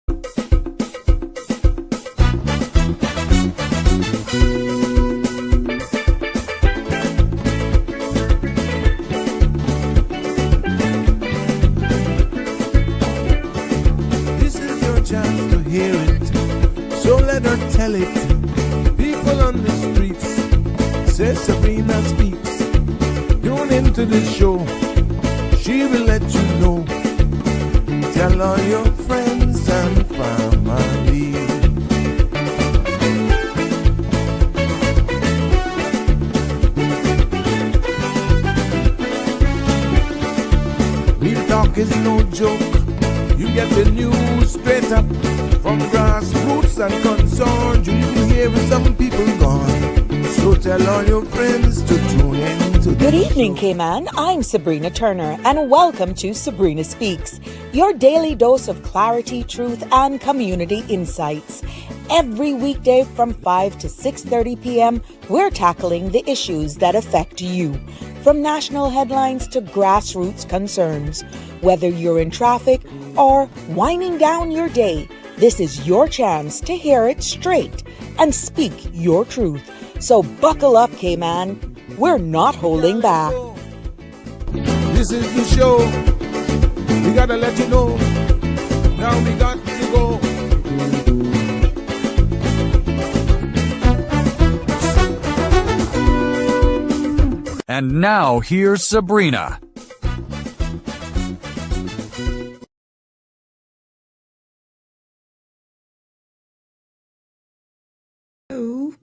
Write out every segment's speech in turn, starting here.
This is your chance to hear it, so let her tell it. People on the streets say Sabrina speaks. Tune into the show, she will let you know. Tell all your friends and family. Real talk is no joke. You get the news straight up from grassroots and concerns. You can hear some people gone. So tell all your friends to tune in to Good the evening, show. Cayman. I'm Sabrina Turner, and welcome to Sabrina Speaks, your daily dose of clarity, truth, and community insights. Every weekday from 5 to 6:30 p.m., we're tackling the issues that affect you, from national headlines to grassroots concerns. Whether you're in traffic or winding down your day, this is your chance to hear it straight and speak your truth. So buckle up, Cayman. We're not holding back. This is the show. We gotta let you know. Now we got to go. And now here's Sabrina. Hello.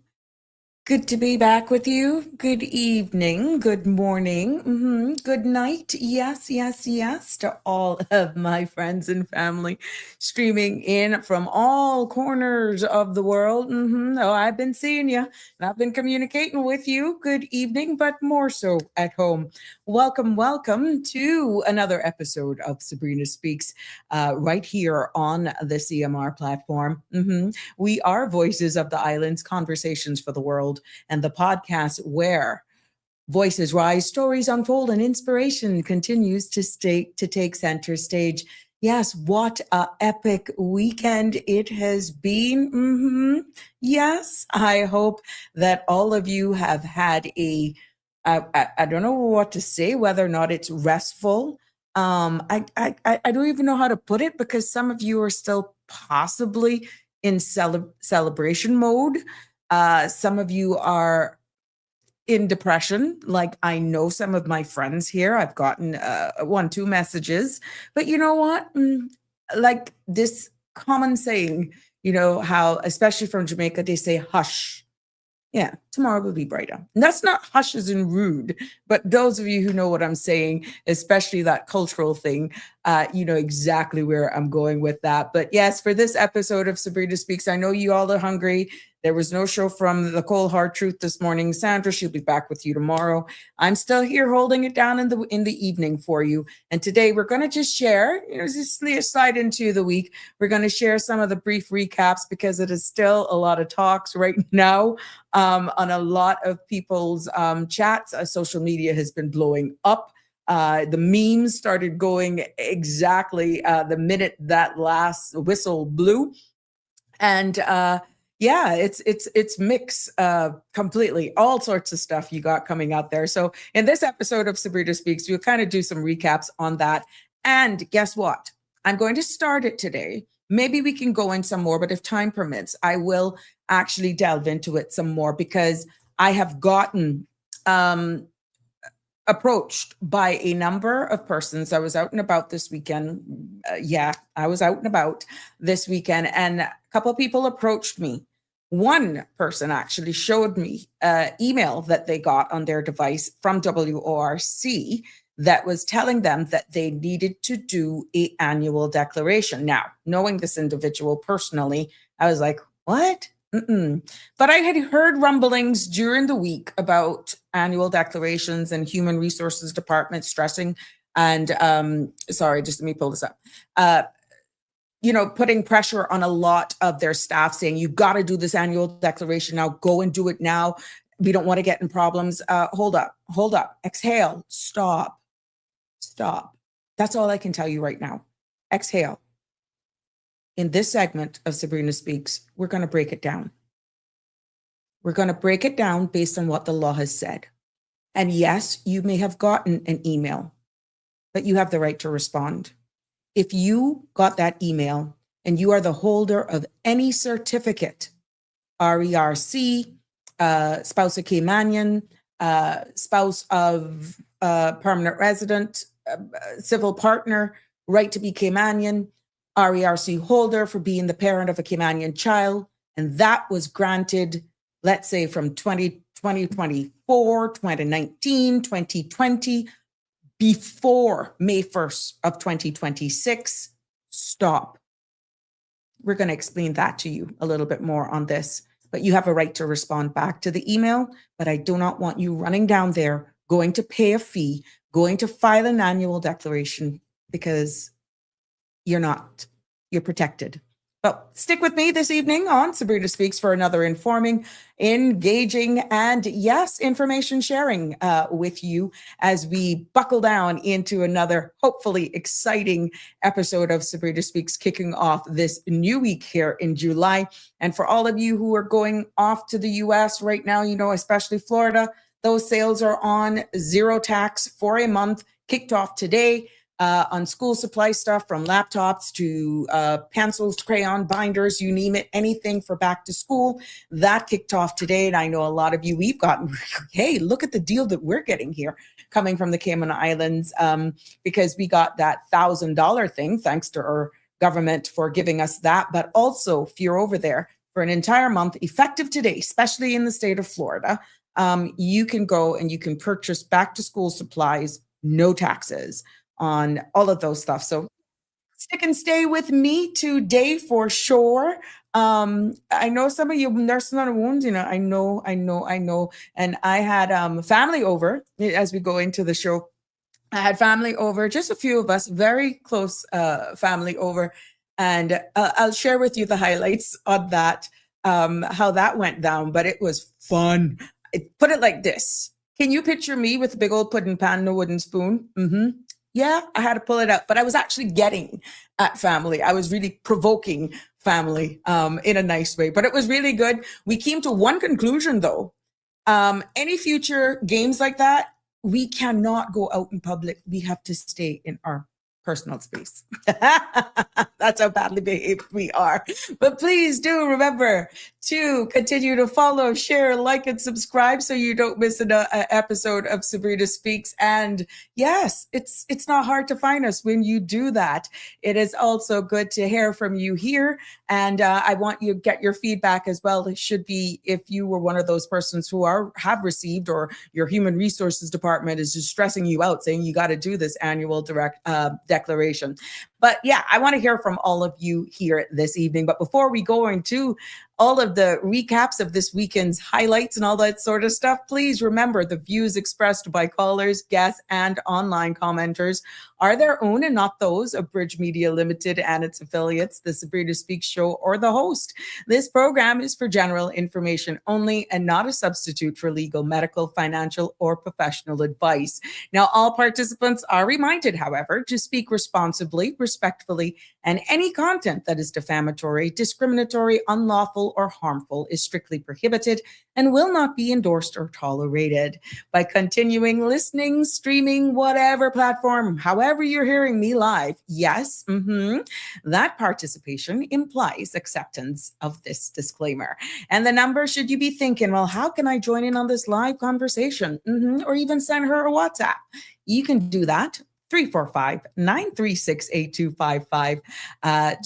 Good to be back with you. Good evening, good morning, good night. Yes, yes, yes to all of my friends and family streaming in from all corners of the world. Oh, I've been seeing you and I've been communicating with you. Good evening, but more so at home. Welcome, welcome to another episode of Sabrina Speaks right here on the CMR platform. We are Voices of the Islands, Conversations for the World, and the podcast where voices rise, stories unfold, and inspiration continues to take center stage. Yes, what a epic weekend it has been. Yes, I hope that all of you have had I don't know what to say, whether or not it's restful. I don't even know how to put it, because some of you are still possibly in celebration mode. Some of you are in depression. Like, I know some of my friends here, I've gotten 1-2 messages, but you know what? Like this common saying, you know, how, especially from Jamaica, they say hush. Yeah, tomorrow will be brighter. And that's not hush as in rude, but those of you who know what I'm saying, especially that cultural thing, you know exactly where I'm going with that. But yes, for this episode of Sabrina Speaks, I know you all are hungry. There was no show from the Cold Hard Truth this morning. Sandra, she'll be back with you tomorrow. I'm still here holding it down in the evening for you. And today we're going to just share, you know, just slide into the week. We're going to share some of the brief recaps, because it is still a lot of talks right now on a lot of people's chats. Social media has been blowing up. The memes started going exactly the minute that last whistle blew. And yeah, it's mixed completely. All sorts of stuff you got coming out there. So in this episode of Sabrina Speaks, we'll kind of do some recaps on that. And guess what? I'm going to start it today. Maybe we can go in some more, but if time permits, I will actually delve into it some more, because I have gotten approached by a number of persons. I was out and about this weekend. I was out and about this weekend, and a couple of people approached me. One person actually showed me an email that they got on their device from WORC that was telling them that they needed to do an annual declaration. Now, knowing this individual personally, I was like, what? But I had heard rumblings during the week about annual declarations and human resources department stressing and sorry, just let me pull this up. You know, putting pressure on a lot of their staff, saying, you got to do this annual declaration now, go and do it now. We don't want to get in problems. Hold up, exhale, stop. That's all I can tell you right now. Exhale. in this segment of Sabrina Speaks, we're going to break it down. We're going to break it down based on what the law has said. And yes, you may have gotten an email, but you have the right to respond. If you got that email and you are the holder of any certificate, RERC, spouse of Caymanian, spouse of permanent resident, civil partner, right to be Caymanian, RERC holder for being the parent of a Caymanian child, and that was granted, let's say from 2024, 2019, 2020, before May 1st of 2026, stop. We're going to explain that to you a little bit more on this, but you have a right to respond back to the email, but I do not want you running down there, going to pay a fee, going to file an annual declaration, because you're not. You're protected. But stick with me this evening on Sabrina Speaks for another informing, engaging, and yes, information sharing with you as we buckle down into another hopefully exciting episode of Sabrina Speaks, kicking off this new week here in July. And for all of you who are going off to the US right now, you know, especially Florida, those sales are on, zero tax for a month, kicked off today. On school supply stuff, from laptops to pencils, crayon, binders, you name it, anything for back to school. That kicked off today. And I know a lot of you, we've gotten, hey, look at the deal that we're getting here coming from the Cayman Islands, because we got that $1,000 thing, thanks to our government for giving us that. But also, if you're over there for an entire month, effective today, especially in the state of Florida, you can go and you can purchase back to school supplies, no taxes on all of those stuff. So stick and stay with me today for sure. I know some of you nursing on wounds, you know, I know. And I had family over as we go into the show. I had family over, just a few of us, very close family over. And I'll share with you the highlights on that, how that went down, but it was fun. Put it like this. Can you picture me with a big old pudding pan and a wooden spoon? Yeah, I had to pull it out, but I was actually getting at family. I was really provoking family in a nice way, but it was really good. We came to one conclusion though. Any future games like that, we cannot go out in public. We have to stay in our personal space. That's how badly behaved we are. But please do remember to continue to follow, share, like, and subscribe so you don't miss an episode of Sabrina Speaks. And yes, it's not hard to find us when you do that. It is also good to hear from you here. And I want you to get your feedback as well. It should be if you were one of those persons who have received, or your human resources department is just stressing you out, saying you got to do this annual declaration. But yeah, I want to hear from all of you here this evening. But before we go into all of the recaps of this weekend's highlights and all that sort of stuff, please remember the views expressed by callers, guests, and online commenters are their own and not those of Bridge Media Limited and its affiliates, the Sabrina Speaks show, or the host. This program is for general information only and not a substitute for legal, medical, financial, or professional advice. Now, all participants are reminded, however, to speak responsibly, respectfully, and any content that is defamatory, discriminatory, unlawful, or harmful is strictly prohibited and will not be endorsed or tolerated. By continuing listening, streaming, whatever platform, however you're hearing me live, yes, that participation implies acceptance of this disclaimer. And the number, should you be thinking, well, how can I join in on this live conversation? Or even send her a WhatsApp. You can do that. 345-936-8255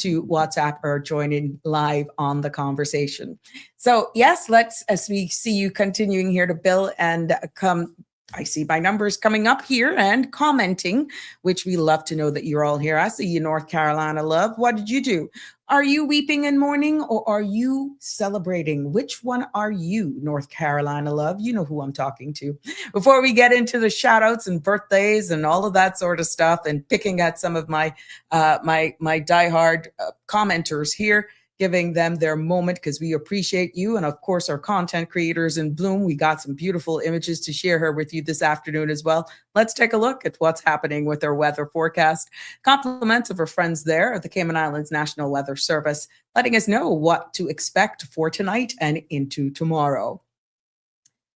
to WhatsApp or join in live on the conversation. So yes, as we see you continuing here to Bill and come, I see my numbers coming up here and commenting, which we love to know that you're all here. I see you, North Carolina love. What did you do? Are you weeping and mourning, or are you celebrating? Which one are you, North Carolina love? You know who I'm talking to. Before we get into the shout outs and birthdays and all of that sort of stuff and picking at some of my diehard commenters here, giving them their moment because we appreciate you. And of course, our content creators in Bloom, we got some beautiful images to share here with you this afternoon as well. Let's take a look at what's happening with our weather forecast. Compliments of our friends there at the Cayman Islands National Weather Service, letting us know what to expect for tonight and into tomorrow.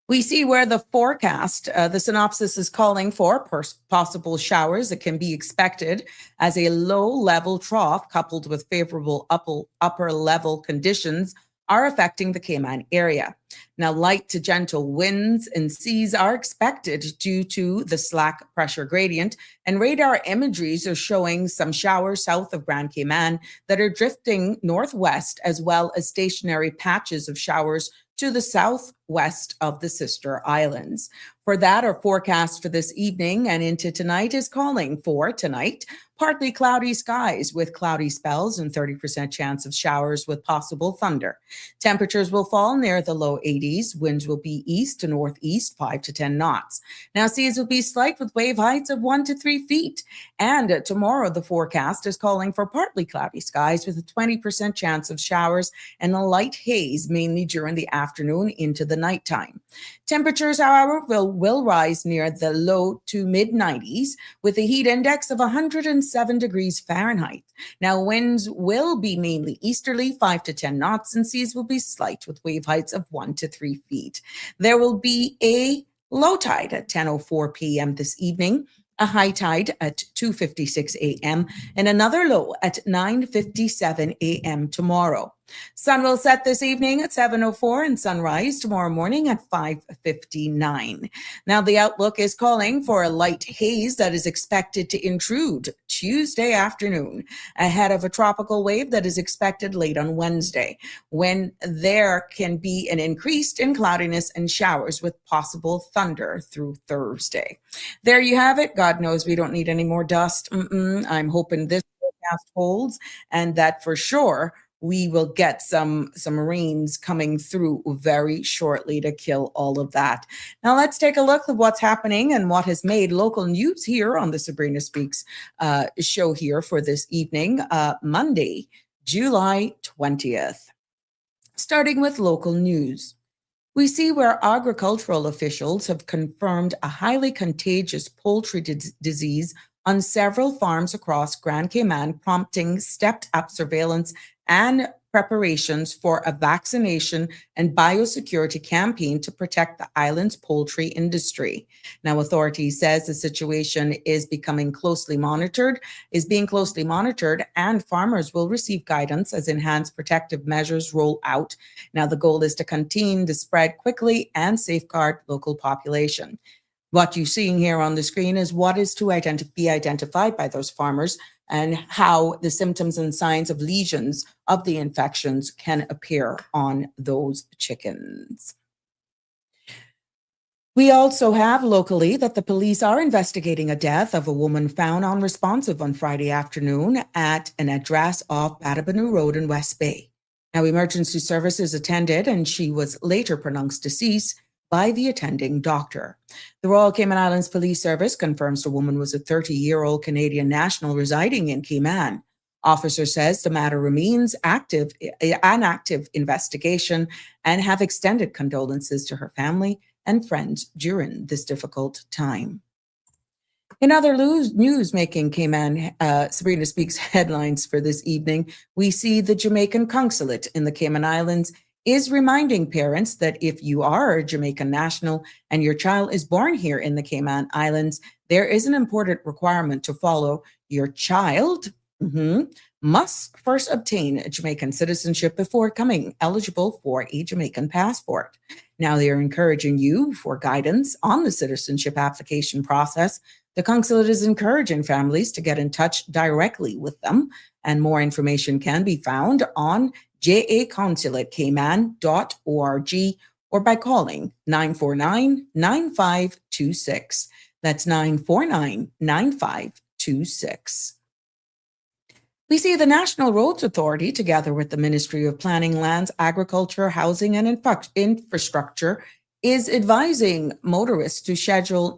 We see where the forecast, the synopsis is calling for possible showers that can be expected as a low-level trough coupled with favorable upper-level conditions are affecting the Cayman area. Now, light to gentle winds and seas are expected due to the slack pressure gradient, and radar imageries are showing some showers south of Grand Cayman that are drifting northwest, as well as stationary patches of showers to the southwest of the sister islands. For that, our forecast for this evening and into tonight is calling for tonight, partly cloudy skies with cloudy spells and 30% chance of showers with possible thunder. Temperatures will fall near the low 80s. Winds will be east to northeast, 5 to 10 knots. Now, seas will be slight with wave heights of 1 to 3 feet. And tomorrow, the forecast is calling for partly cloudy skies with a 20% chance of showers and a light haze, mainly during the afternoon into the nighttime. Temperatures, however, will rise near the low to mid 90s with a heat index of 107 degrees Fahrenheit. Now, winds will be mainly easterly, 5 to 10 knots, and seas will be slight with wave heights of 1 to 3 feet. There will be a low tide at 10:04 p.m. this evening, a high tide at 2:56 a.m., and another low at 9:57 a.m. tomorrow. Sun will set this evening at 7:04 and sunrise tomorrow morning at 5:59. Now, the outlook is calling for a light haze that is expected to intrude Tuesday afternoon ahead of a tropical wave that is expected late on Wednesday, when there can be an increase in cloudiness and showers with possible thunder through Thursday. There you have it. God knows we don't need any more dust. I'm hoping this forecast holds and that for sure we will get some rains coming through very shortly to kill all of that. Now let's take a look at what's happening and what has made local news here on the Sabrina Speaks show here for this evening, Monday, July 20th. Starting with local news. We see where agricultural officials have confirmed a highly contagious poultry disease on several farms across Grand Cayman, prompting stepped-up surveillance and preparations for a vaccination and biosecurity campaign to protect the island's poultry industry. Now, authorities says the situation is being closely monitored, and farmers will receive guidance as enhanced protective measures roll out. Now, the goal is to contain the spread quickly and safeguard local population. What you're seeing here on the screen is what is to be identified by those farmers and how the symptoms and signs of lesions of the infections can appear on those chickens. We also have locally that the police are investigating a death of a woman found unresponsive on Friday afternoon at an address off Batabanu Road in West Bay. Now, emergency services attended and she was later pronounced deceased by the attending doctor. The Royal Cayman Islands Police Service confirms the woman was a 30-year-old Canadian national residing in Cayman. Officer says the matter remains an active investigation and have extended condolences to her family and friends during this difficult time. In other news making Cayman, Sabrina Speaks headlines for this evening, we see the Jamaican consulate in the Cayman Islands is reminding parents that if you are a Jamaican national and your child is born here in the Cayman Islands, there is an important requirement to follow. Your child must first obtain a Jamaican citizenship before becoming eligible for a Jamaican passport. Now, they are encouraging you for guidance on the citizenship application process. The consulate is encouraging families to get in touch directly with them, and more information can be found on jaconsulateCayman.org or by calling 949-9526. That's 949-9526. We see the National Roads Authority, together with the Ministry of Planning, Lands, Agriculture, Housing and Infrastructure, is advising motorists to schedule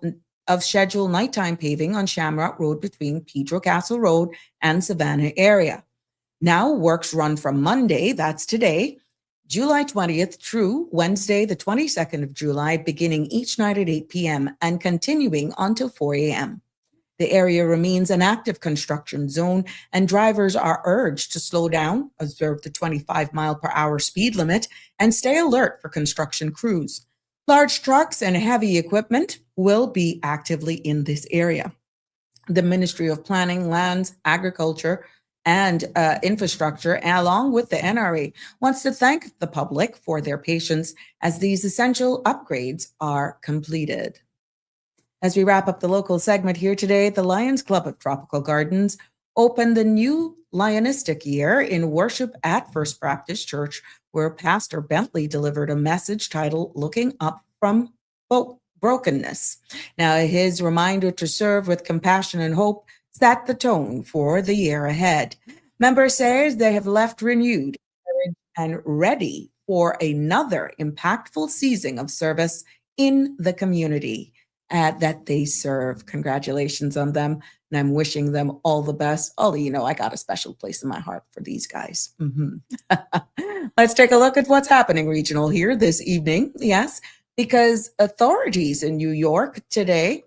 nighttime paving on Shamrock Road between Pedro Castle Road and Savannah area. Now works run from Monday, that's today, July 20th through Wednesday, the 22nd of July, beginning each night at 8 p.m. and continuing until 4 a.m. The area remains an active construction zone, and drivers are urged to slow down, observe the 25-mile-per-hour speed limit, and stay alert for construction crews. Large trucks and heavy equipment will be actively in this area. The Ministry of Planning, Lands, Agriculture, and Infrastructure, along with the NRA, wants to thank the public for their patience as these essential upgrades are completed. As we wrap up the local segment here today, the Lions Club of Tropical Gardens opened the new Lionistic year in worship at First Baptist Church, where Pastor Bentley delivered a message titled Looking Up from Brokenness. Now, his reminder to serve with compassion and hope set the tone for the year ahead. Members say they have left renewed and ready for another impactful season of service in the community that they serve. Congratulations on them. And I'm wishing them all the best. Although, you know, I got a special place in my heart for these guys. Let's take a look at what's happening regional here this evening. Yes, because authorities in New York today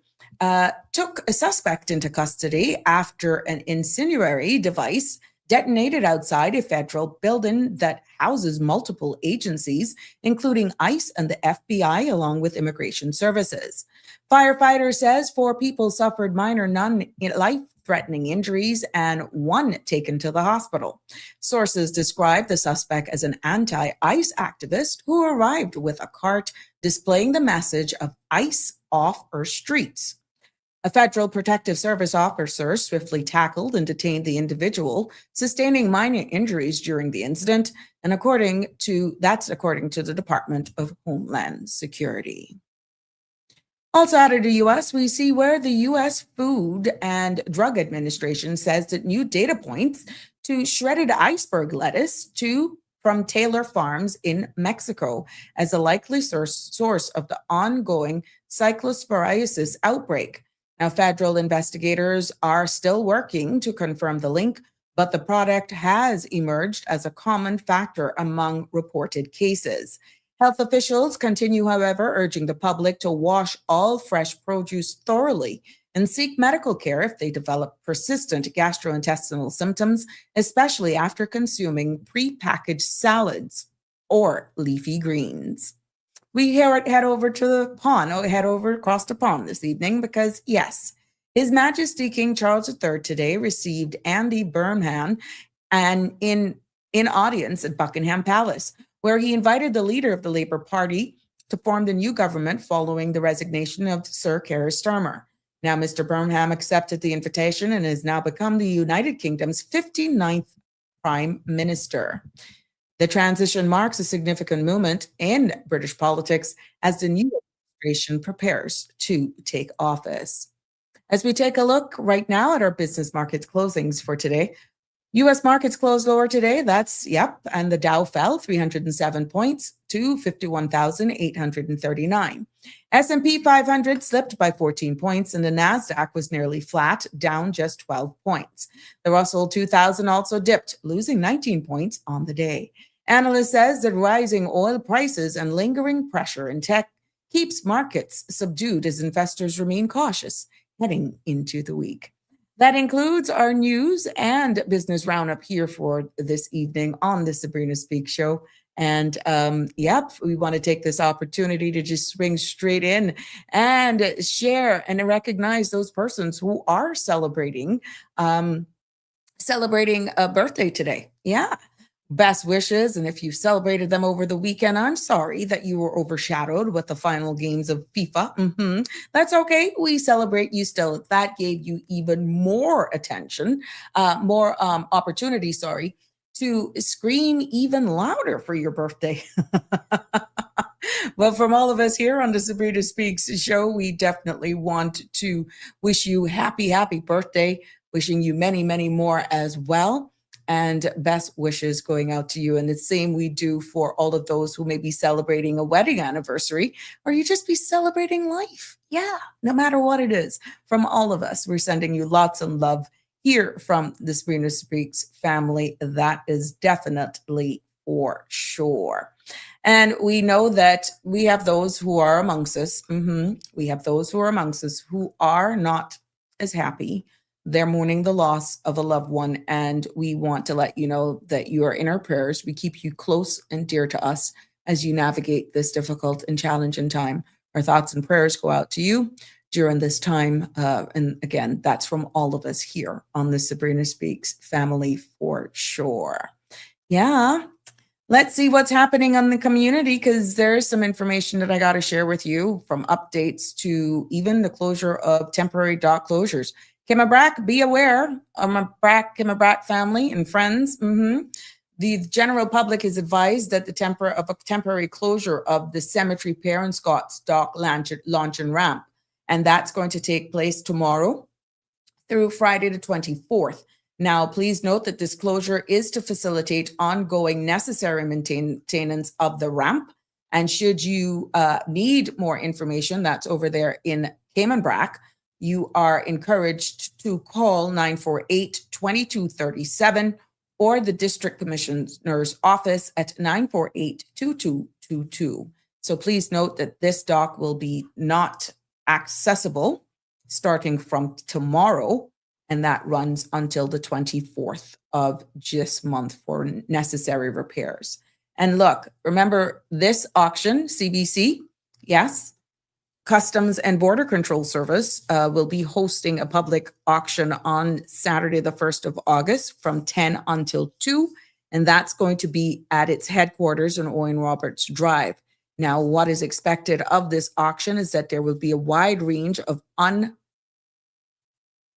took a suspect into custody after an incendiary device detonated outside a federal building that houses multiple agencies, including ICE and the FBI, along with Immigration Services. Firefighter says 4 people suffered minor non-life-threatening injuries and 1 taken to the hospital. Sources describe the suspect as an anti-ICE activist who arrived with a cart displaying the message of ICE off our streets. A federal protective service officer swiftly tackled and detained the individual, sustaining minor injuries during the incident, and according to the Department of Homeland Security. Also out of the U.S., we see where the U.S. Food and Drug Administration says that new data points to shredded iceberg lettuce from Taylor Farms in Mexico as a likely source of the ongoing cyclosporiasis outbreak. Now, federal investigators are still working to confirm the link, but the product has emerged as a common factor among reported cases. Health officials continue, however, urging the public to wash all fresh produce thoroughly and seek medical care if they develop persistent gastrointestinal symptoms, especially after consuming prepackaged salads or leafy greens. We head over to the pond, head over across the pond this evening because, yes, His Majesty King Charles III today received Andy Burnham and in audience at Buckingham Palace, where he invited the leader of the Labour Party to form the new government following the resignation of Sir Keir Starmer. Now, Mr. Burnham accepted the invitation and has now become the United Kingdom's 59th Prime Minister. The transition marks a significant moment in British politics as the new administration prepares to take office. As we take a look right now at our business markets closings for today, U.S. markets closed lower today. And the Dow fell 307 points to 51,839. S&P 500 slipped by 14 points, and the NASDAQ was nearly flat, down just 12 points. The Russell 2000 also dipped, losing 19 points on the day. Analyst says that rising oil prices and lingering pressure in tech keeps markets subdued as investors remain cautious heading into the week. That includes our news and business roundup here for this evening on the Sabrina Speaks Show. And we want to take this opportunity to just swing straight in and share and recognize those persons who are celebrating a birthday today. Yeah. Best wishes. And if you celebrated them over the weekend, I'm sorry that you were overshadowed with the final games of FIFA. That's okay. We celebrate you still. That gave you even more attention, more opportunity, to scream even louder for your birthday. Well, from all of us here on the Sabrina Speaks show, we definitely want to wish you happy birthday, wishing you many, many more as well. And best wishes going out to you. And the same we do for all of those who may be celebrating a wedding anniversary, or you just be celebrating life. Yeah, no matter what it is. From all of us, we're sending you lots of love hear from the Sabrina Speaks family. That is definitely for sure. And we know that we have those who are amongst us. We have those who are amongst us who are not as happy. They're mourning the loss of a loved one. And we want to let you know that you are in our prayers. We keep you close and dear to us as you navigate this difficult and challenging time. Our thoughts and prayers go out to you during this time. And again, that's from all of us here on the Sabrina Speaks family for sure. Yeah. Let's see what's happening on the community, because there's some information that I got to share with you, from updates to even the closure of temporary dock closures. Kimmabrack, be aware, Kimmabrack family and friends. The general public is advised that the temporary closure of the Cemetery Parent Scott's dock launch and ramp, and that's going to take place tomorrow through Friday the 24th. Now, please note that this closure is to facilitate ongoing necessary maintenance of the ramp. And should you need more information, that's over there in Caymanbrack, you are encouraged to call 948-2237 or the District Commissioner's office at 948-2222. So please note that this dock will be not accessible starting from tomorrow, and that runs until the 24th of this month for necessary repairs. And look, remember this auction, CBC, yes, Customs and Border Control Service will be hosting a public auction on Saturday, the 1st of August from 10 until 2, and that's going to be at its headquarters in Owen Roberts Drive. Now, what is expected of this auction is that there will be a wide range of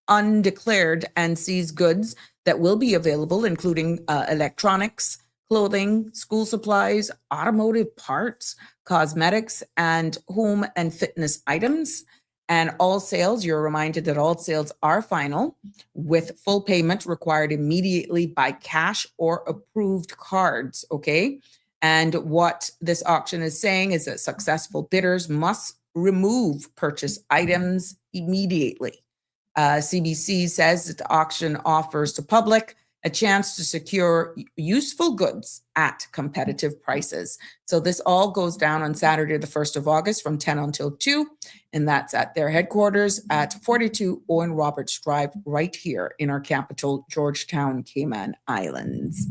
undeclared and seized goods that will be available, including electronics, clothing, school supplies, automotive parts, cosmetics, and home and fitness items. And all sales, you're reminded that all sales are final, with full payment required immediately by cash or approved cards, okay? And what this auction is saying is that successful bidders must remove purchased items immediately. CBC says that the auction offers the public a chance to secure useful goods at competitive prices. So this all goes down on Saturday, the 1st of August from 10 until 2, and that's at their headquarters at 42 Owen Roberts Drive, right here in our capital, Georgetown, Cayman Islands.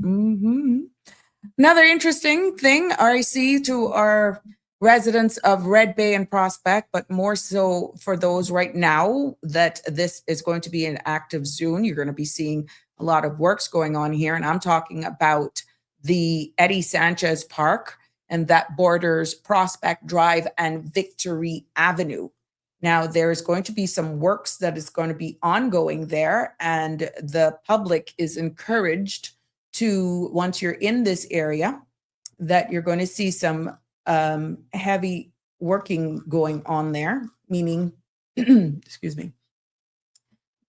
Another interesting thing, RIC to our residents of Red Bay and Prospect, but more so for those right now that this is going to be an active zone. You're going to be seeing a lot of works going on here. And I'm talking about the Eddie Sanchez Park, and that borders Prospect Drive and Victory Avenue. Now, there's going to be some works that is going to be ongoing there, and the public is encouraged to, once you're in this area, that you're going to see some heavy working going on there, meaning, excuse me,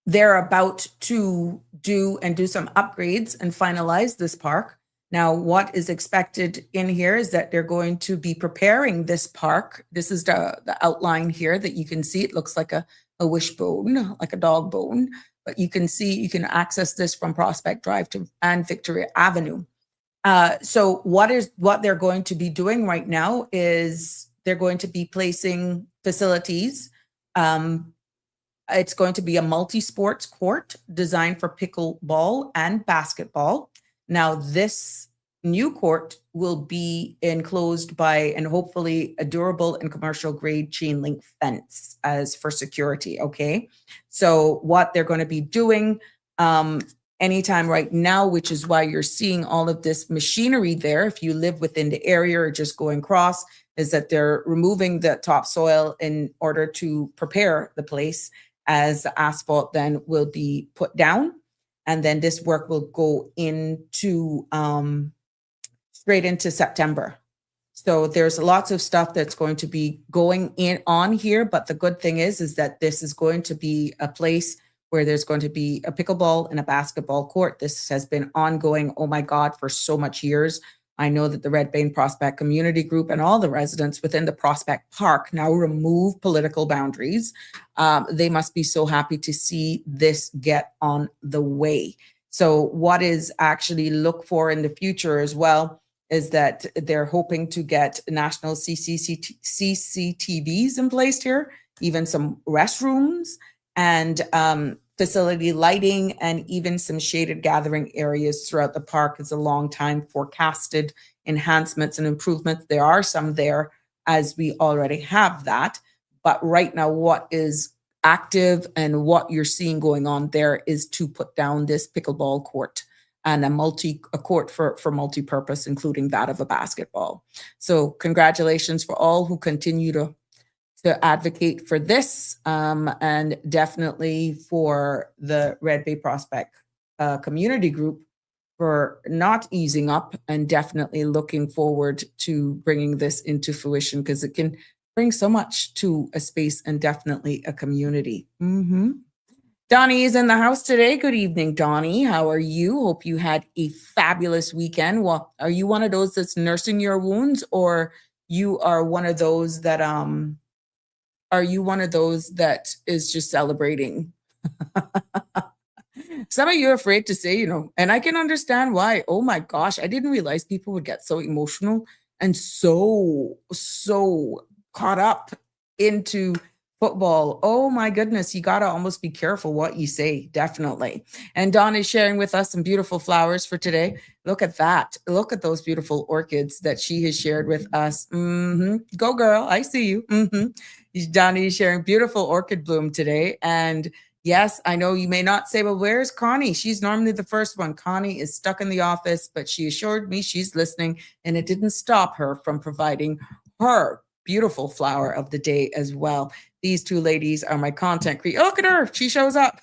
they're about to do some upgrades and finalize this park. Now, what is expected in here is that they're going to be preparing this park. This is the outline here that you can see. It looks like a wishbone, like a dog bone, but you can see, you can access this from Prospect Drive and Victoria Avenue. So what they're going to be doing right now is they're going to be placing facilities. It's going to be a multi-sports court designed for pickleball and basketball. Now, this new court will be enclosed by, and hopefully, a durable and commercial grade chain link fence as for security, okay? So what they're going to be doing anytime right now, which is why you're seeing all of this machinery there, if you live within the area or just going across, is that they're removing the topsoil in order to prepare the place, as the asphalt then will be put down. And then this work will go into straight into September. So there's lots of stuff that's going to be going on here. But the good thing is that this is going to be a place where there's going to be a pickleball and a basketball court. This has been ongoing, oh my God, for so much years. I know that the Red Bay Prospect Community Group and all the residents within the Prospect Park now remove political boundaries. They must be so happy to see this get on the way. So what is actually look for in the future as well is that they're hoping to get national CCTVs in place here, even some restrooms and facility lighting, and even some shaded gathering areas throughout the park is a long time forecasted enhancements and improvements. There are some there as we already have that. But right now, what is active and what you're seeing going on there is to put down this pickleball court and a court for multi-purpose, including that of a basketball. So congratulations for all who continue to advocate for this, and definitely for the Red Bay Prospect Community Group for not easing up, and definitely looking forward to bringing this into fruition, because it can bring so much to a space and definitely a community. Donnie is in the house today. Good evening, Donnie. How are you? Hope you had a fabulous weekend. Well, are you one of those that's nursing your wounds, or you are one of those that is just celebrating? Some of you are afraid to say, and I can understand why. Oh my gosh, I didn't realize people would get so emotional and so caught up into football. Oh my goodness, you got to almost be careful what you say, definitely. And Dawn is sharing with us some beautiful flowers for today. Look at that. Look at those beautiful orchids that she has shared with us. Go girl, I see you. Donnie is sharing beautiful orchid bloom today. And yes, I know you may not say, well, where's Connie? She's normally the first one. Connie is stuck in the office, but she assured me she's listening, and it didn't stop her from providing her beautiful flower of the day as well. These two ladies are my content creators. Look at her. She shows up.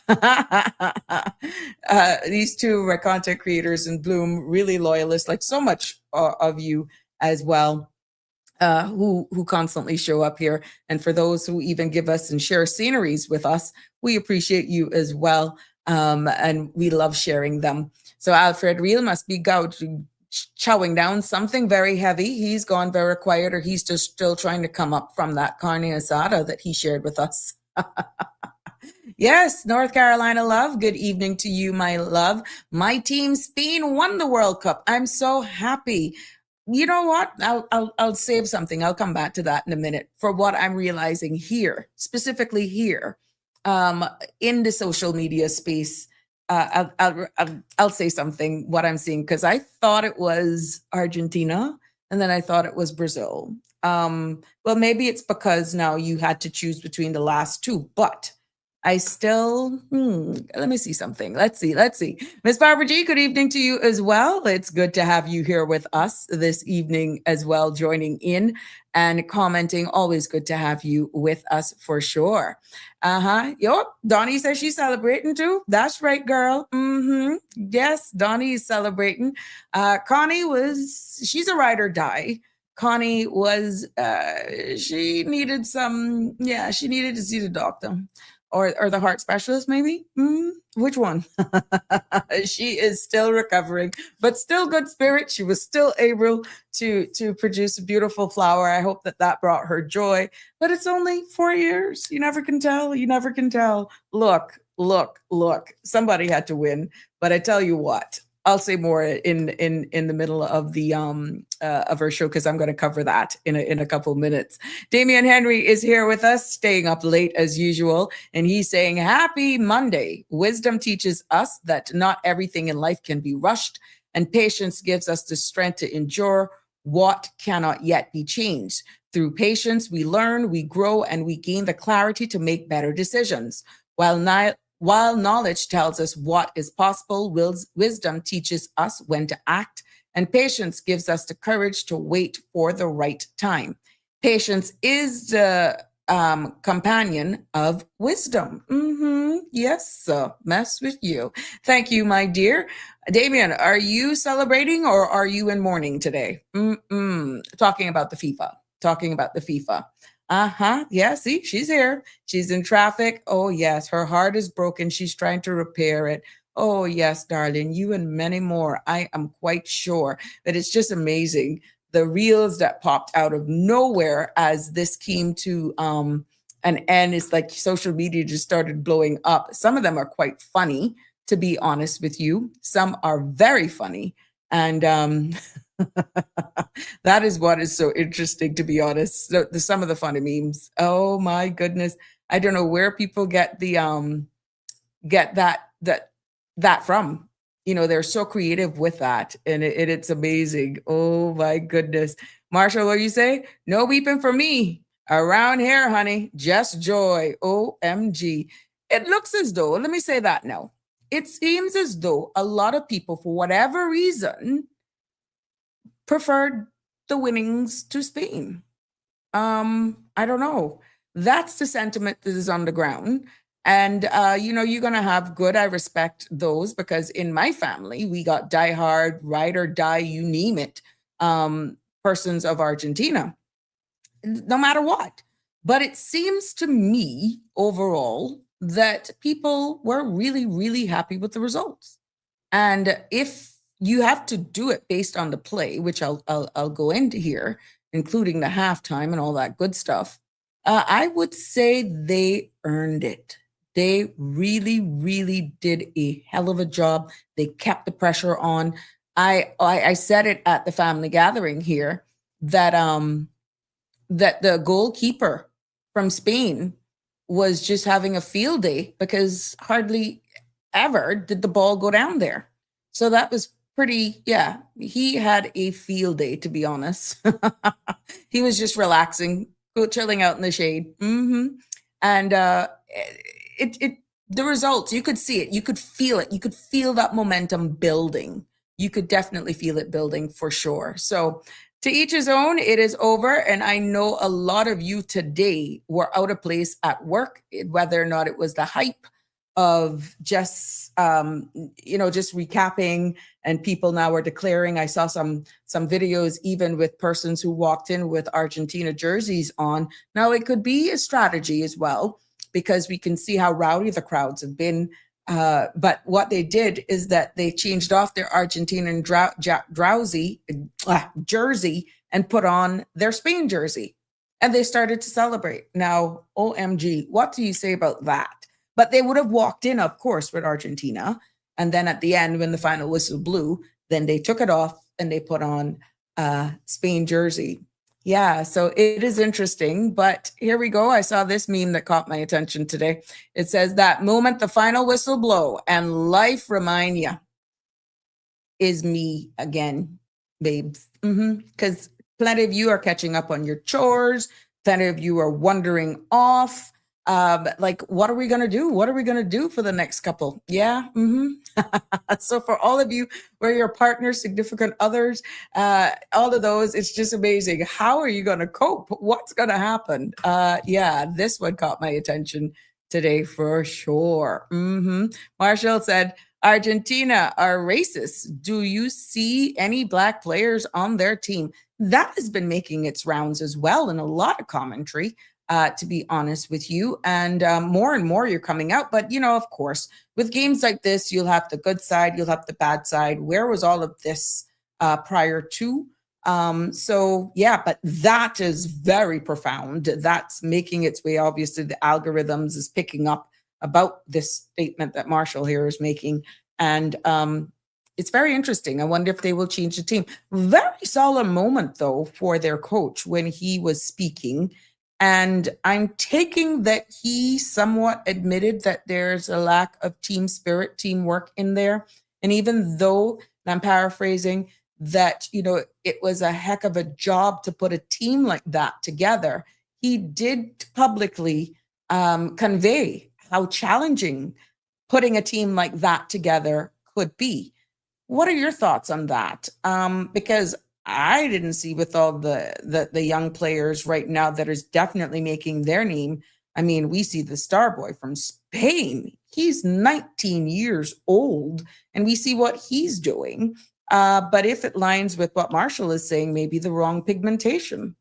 These two are my content creators in bloom, really loyalists, like so much of you as well. Who constantly show up here. And for those who even give us and share sceneries with us, we appreciate you as well. And we love sharing them. So Alfred Reel must be chowing down something very heavy. He's gone very quiet, or he's just still trying to come up from that carne asada that he shared with us. Yes, North Carolina love. Good evening to you, my love. My team Spain won the World Cup. I'm so happy. You know what? I'll save something. I'll come back to that in a minute for what I'm realizing here, specifically here, in the social media space. I'll say something what I'm seeing, because I thought it was Argentina and then I thought it was Brazil. Well, maybe it's because now you had to choose between the last two, but I still, let me see something. Let's see. Miss Barbara G, good evening to you as well. It's good to have you here with us this evening as well, joining in and commenting. Always good to have you with us for sure. Yo, Donnie says she's celebrating too. That's right, girl. Yes, Donnie is celebrating. Connie she's a ride or die. Connie was, she needed to see the doctor. Or the heart specialist, maybe? Which one? She is still recovering, but still good spirit. She was still able to produce a beautiful flower. I hope that brought her joy. But it's only 4 years. You never can tell. Look. Somebody had to win. But I tell you what, I'll say more in the middle of the of our show, because I'm going to cover that in a couple of minutes. Damian Henry is here with us, staying up late as usual, and he's saying, "Happy Monday. Wisdom teaches us that not everything in life can be rushed, and patience gives us the strength to endure what cannot yet be changed. Through patience, we learn, we grow, and we gain the clarity to make better decisions. While knowledge tells us what is possible, wisdom teaches us when to act, and patience gives us the courage to wait for the right time. Patience is the companion of wisdom." Yes, mess with you. Thank you, my dear. Damien, are you celebrating or are you in mourning today? Talking about the FIFA. Yeah, see, she's here. She's in traffic. Oh, yes, her heart is broken. She's trying to repair it. Oh, yes, darling, you and many more. I am quite sure that it's just amazing the reels that popped out of nowhere as this came to an end. It's like social media just started blowing up. Some of them are quite funny, to be honest with you. Some are very funny. And that is what is so interesting, to be honest. Some of the funny memes. Oh my goodness. I don't know where people get the get that from. They're so creative with that, and it's amazing. Oh my goodness. Marshall, what do you say? No weeping for me around here, honey. Just joy. OMG. It looks as though, let me say that now. It seems as though a lot of people, for whatever reason, preferred the winnings to Spain. I don't know. That's the sentiment that is on the ground. And you're gonna have good. I respect those because in my family, we got diehard, ride or die, you name it, persons of Argentina, no matter what. But it seems to me overall that people were really, really happy with the results. And if you have to do it based on the play, which I'll go into here, including the halftime and all that good stuff, I would say they earned it. They really, really did a hell of a job. They kept the pressure on. I said it at the family gathering here that that the goalkeeper from Spain was just having a field day because hardly ever did the ball go down there. So that was pretty, yeah, he had a field day, to be honest. He was just relaxing, chilling out in the shade. And the results, you could see it, you could feel it, you could feel that momentum building. You could definitely feel it building for sure. So to each his own, it is over. And I know a lot of you today were out of place at work, whether or not it was the hype of just just recapping, and people now are declaring. I saw some videos even with persons who walked in with Argentina jerseys on. Now it could be a strategy as well, because we can see how rowdy the crowds have been. But what they did is that they changed off their Argentinian jersey and put on their Spain jersey, and they started to celebrate. Now, OMG, what do you say about that? But they would have walked in, of course, with Argentina. And then at the end, when the final whistle blew, then they took it off and they put on Spain jersey. Yeah, so it is interesting. But here we go. I saw this meme that caught my attention today. It says, that moment the final whistle blow and life remind you is me again, babes. Because plenty of you are catching up on your chores. Plenty of you are wandering off. Like, what are we going to do? What are we going to do for the next couple? Yeah. So for all of you where your partners, significant others, all of those, it's just amazing. How are you going to cope? What's going to happen? Yeah, this one caught my attention today for sure. Marshall said, Argentina are racist. Do you see any Black players on their team? That has been making its rounds as well in a lot of commentary. To be honest with you. And more and more you're coming out. But, of course, with games like this, you'll have the good side, you'll have the bad side. Where was all of this prior to? So, yeah, but that is very profound. That's making its way. Obviously, the algorithms is picking up about this statement that Marshall here is making. And it's very interesting. I wonder if they will change the team. Very solemn moment, though, for their coach when he was speaking. And I'm taking that he somewhat admitted that there's a lack of team spirit, teamwork in there. And even though, and I'm paraphrasing, that, it was a heck of a job to put a team like that together, he did publicly convey how challenging putting a team like that together could be. What are your thoughts on that? Because I didn't see with all the young players right now that is definitely making their name. I mean, we see the star boy from Spain. He's 19 years old, and we see what he's doing. But if it lines with what Marshall is saying, maybe the wrong pigmentation.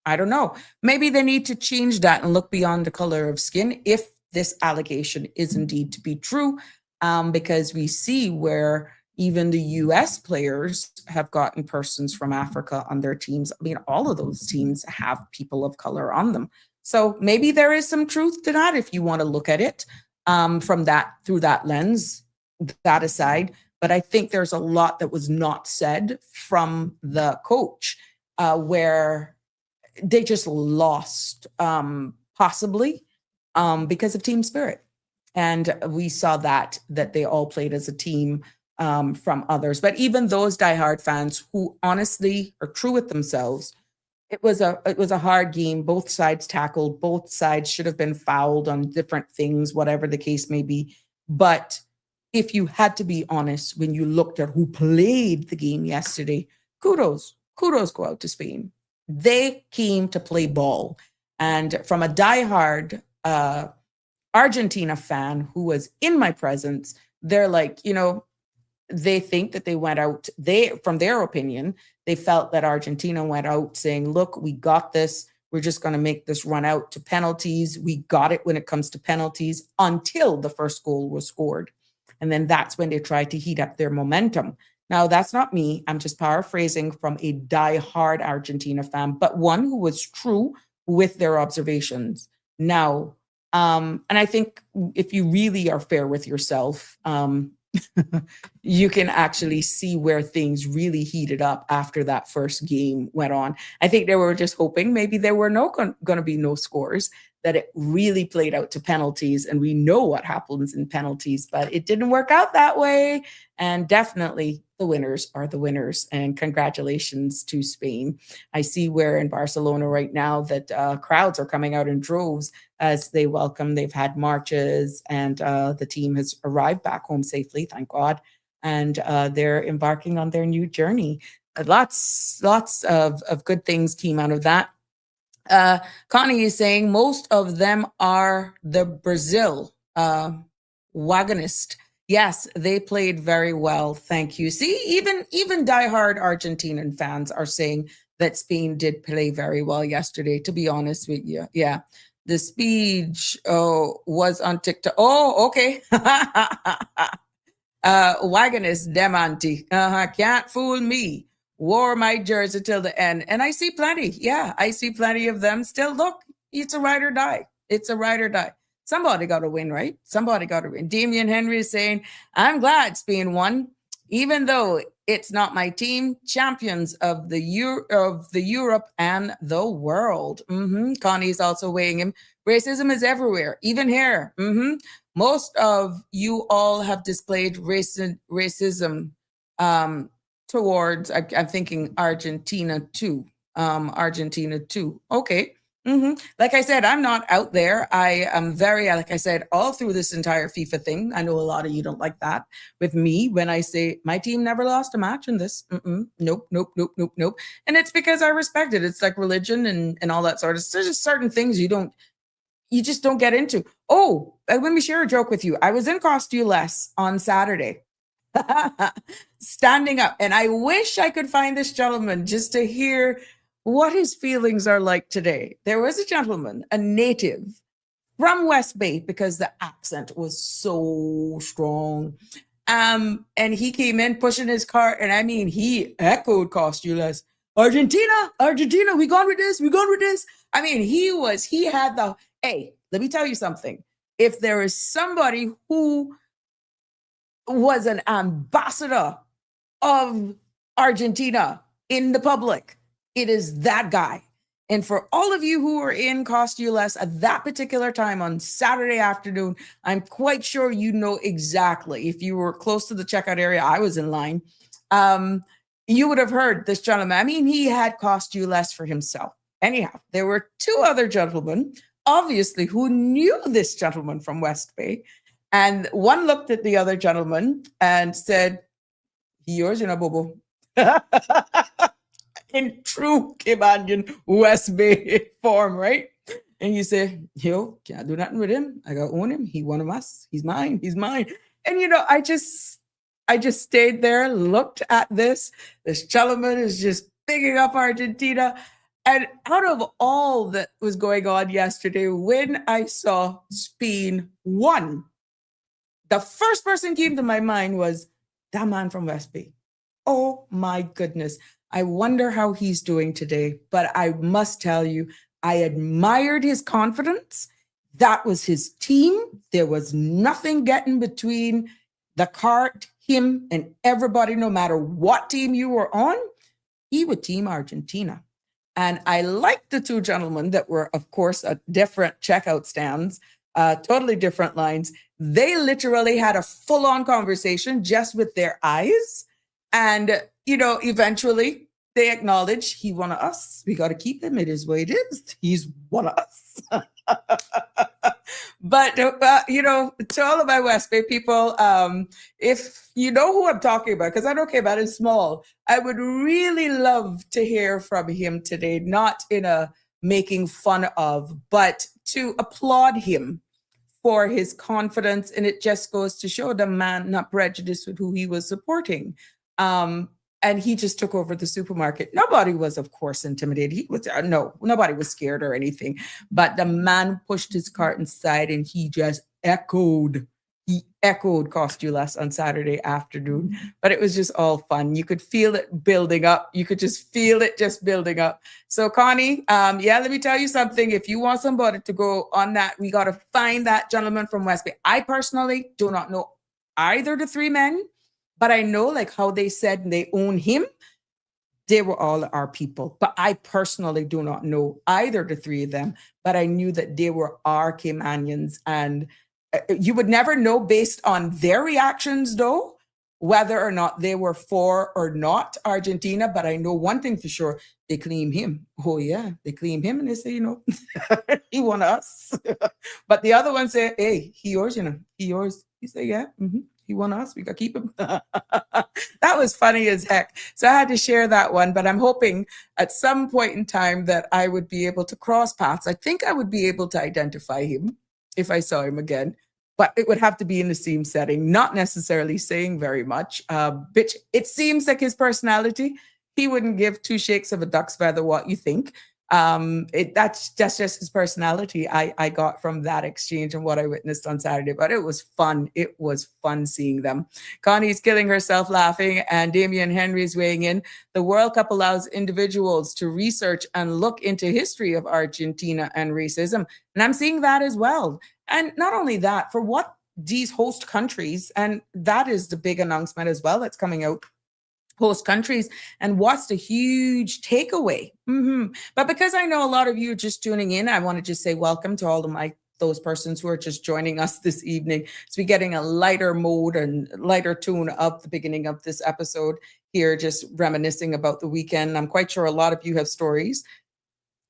I don't know. Maybe they need to change that and look beyond the color of skin if this allegation is indeed to be true. because we see where even the US players have gotten persons from Africa on their teams. I mean, all of those teams have people of color on them. So maybe there is some truth to that if you want to look at it from that through that lens, that aside. But I think there's a lot that was not said from the coach where they just lost, possibly because of team spirit. And we saw that they all played as a team from others. But even those diehard fans who honestly are true with themselves, it was a hard game. Both sides tackled. Both sides should have been fouled on different things, whatever the case may be. But if you had to be honest, when you looked at who played the game yesterday, kudos go out to Spain. They came to play ball. And from a diehard Argentina fan who was in my presence, they're like, they think that they went out, from their opinion, they felt that Argentina went out saying, look, we got this. We're just going to make this run out to penalties. We got it when it comes to penalties until the first goal was scored. And then that's when they tried to heat up their momentum. Now, that's not me. I'm just paraphrasing from a diehard Argentina fan, but one who was true with their observations. Now, and I think if you really are fair with yourself, you can actually see where things really heated up after that first game went on. I think they were just hoping maybe there were going to be no scores, that it really played out to penalties. And we know what happens in penalties, but it didn't work out that way. And definitely the winners are the winners. And congratulations to Spain. I see where in Barcelona right now that crowds are coming out in droves as they welcome. They've had marches and the team has arrived back home safely, thank God. And they're embarking on their new journey. Lots of good things came out of that. Connie is saying most of them are the Brazil wagonist. Yes, they played very well. Thank you. See, even diehard Argentinian fans are saying that Spain did play very well yesterday, to be honest with you. Yeah. The speech was on TikTok. Oh, okay. Wagonist, them auntie. Can't fool me. Wore my jersey till the end. And I see plenty. Yeah, I see plenty of them still. Look, it's a ride or die. It's a ride or die. Somebody got to win, right? Somebody got to win. Damian Henry is saying, I'm glad Spain won, even though it's not my team. Champions of the Europe and the world. Connie's also weighing him. Racism is everywhere, even here. Most of you all have displayed racism towards, I'm thinking Argentina too. Argentina too. Okay. Like I said, I'm not out there. I am very, like I said, all through this entire FIFA thing. I know a lot of you don't like that with me when I say my team never lost a match in this. Nope. And it's because I respect it. It's like religion and all that sort of. There's just certain things you just don't get into. Oh, let me share a joke with you. I was in Cost-U-Less on Saturday. Standing up, and I wish I could find this gentleman just to hear what his feelings are like today. There was a gentleman, a native from West Bay, because the accent was so strong. And he came in pushing his cart, and I mean, he echoed Cost-U-Less. Argentina, we gone with this. I mean, he had the, hey, let me tell you something. If there is somebody who was an ambassador of Argentina in the public, it is that guy. And for all of you who were in Cost-U-Less at that particular time on Saturday afternoon, I'm quite sure you know exactly. If you were close to the checkout area, I was in line. You would have heard this gentleman. I mean, he had Cost-U-Less for himself. Anyhow, there were two other gentlemen, obviously, who knew this gentleman from West Bay. And one looked at the other gentleman and said, yours, Bobo. In true Caymanian West Bay form, right? And you say, yo, can't do nothing with him. I gotta own him. He one of us. He's mine. And I just stayed there, looked at this. This gentleman is just picking up Argentina. And out of all that was going on yesterday, when I saw Spain won, the first person came to my mind was that man from West Bay. Oh my goodness. I wonder how he's doing today. But I must tell you, I admired his confidence. That was his team. There was nothing getting between the cart, him, and everybody, no matter what team you were on. He would team Argentina. And I liked the two gentlemen that were, of course, at different checkout stands, totally different lines. They literally had a full-on conversation just with their eyes. And, eventually they acknowledged he one of us. We got to keep him. It is what it is. He's one of us. But, to all of my West Bay people, if you know who I'm talking about, because I don't care about it small, I would really love to hear from him today, not in a making fun of, but to applaud him for his confidence. And it just goes to show the man not prejudiced with who he was supporting. And he just took over the supermarket. Nobody was, of course, intimidated. Nobody was scared or anything. But the man pushed his cart inside and he just echoed. He echoed cost you less on Saturday afternoon. But it was just all fun. You could feel it building up. You could just feel it just building up. So Connie, let me tell you something. If you want somebody to go on that, we got to find that gentleman from West Bay. I personally do not know either the three men. But I know like how they said they own him. They were all our people. But I personally do not know either the three of them. But I knew that they were our Caymanians. And you would never know based on their reactions, though, whether or not they were for or not Argentina. But I know one thing for sure. They claim him. Oh, yeah. They claim him and they say, he won us. But the other one say, hey, he yours, he yours. He say, yeah. Mm-hmm. He won us. We got to keep him. That was funny as heck. So I had to share that one, but I'm hoping at some point in time that I would be able to cross paths. I think I would be able to identify him if I saw him again, but it would have to be in the same setting, not necessarily saying very much. Bitch, it seems like his personality, he wouldn't give two shakes of a duck's feather what you think. That's just his personality I got from that exchange and what I witnessed on Saturday. But it was fun. It was fun seeing them. Connie's killing herself laughing, and Damian Henry's weighing in. The World Cup allows individuals to research and look into history of Argentina and racism. And I'm seeing that as well. And not only that, for what these host countries, and that is the big announcement as well that's coming out, host countries, and what's the huge takeaway. But because I know a lot of you are just tuning in, I want to just say welcome to all of those persons who are just joining us this evening. So we're getting a lighter mode and lighter tune of the beginning of this episode here, just reminiscing about the weekend. I'm quite sure a lot of you have stories,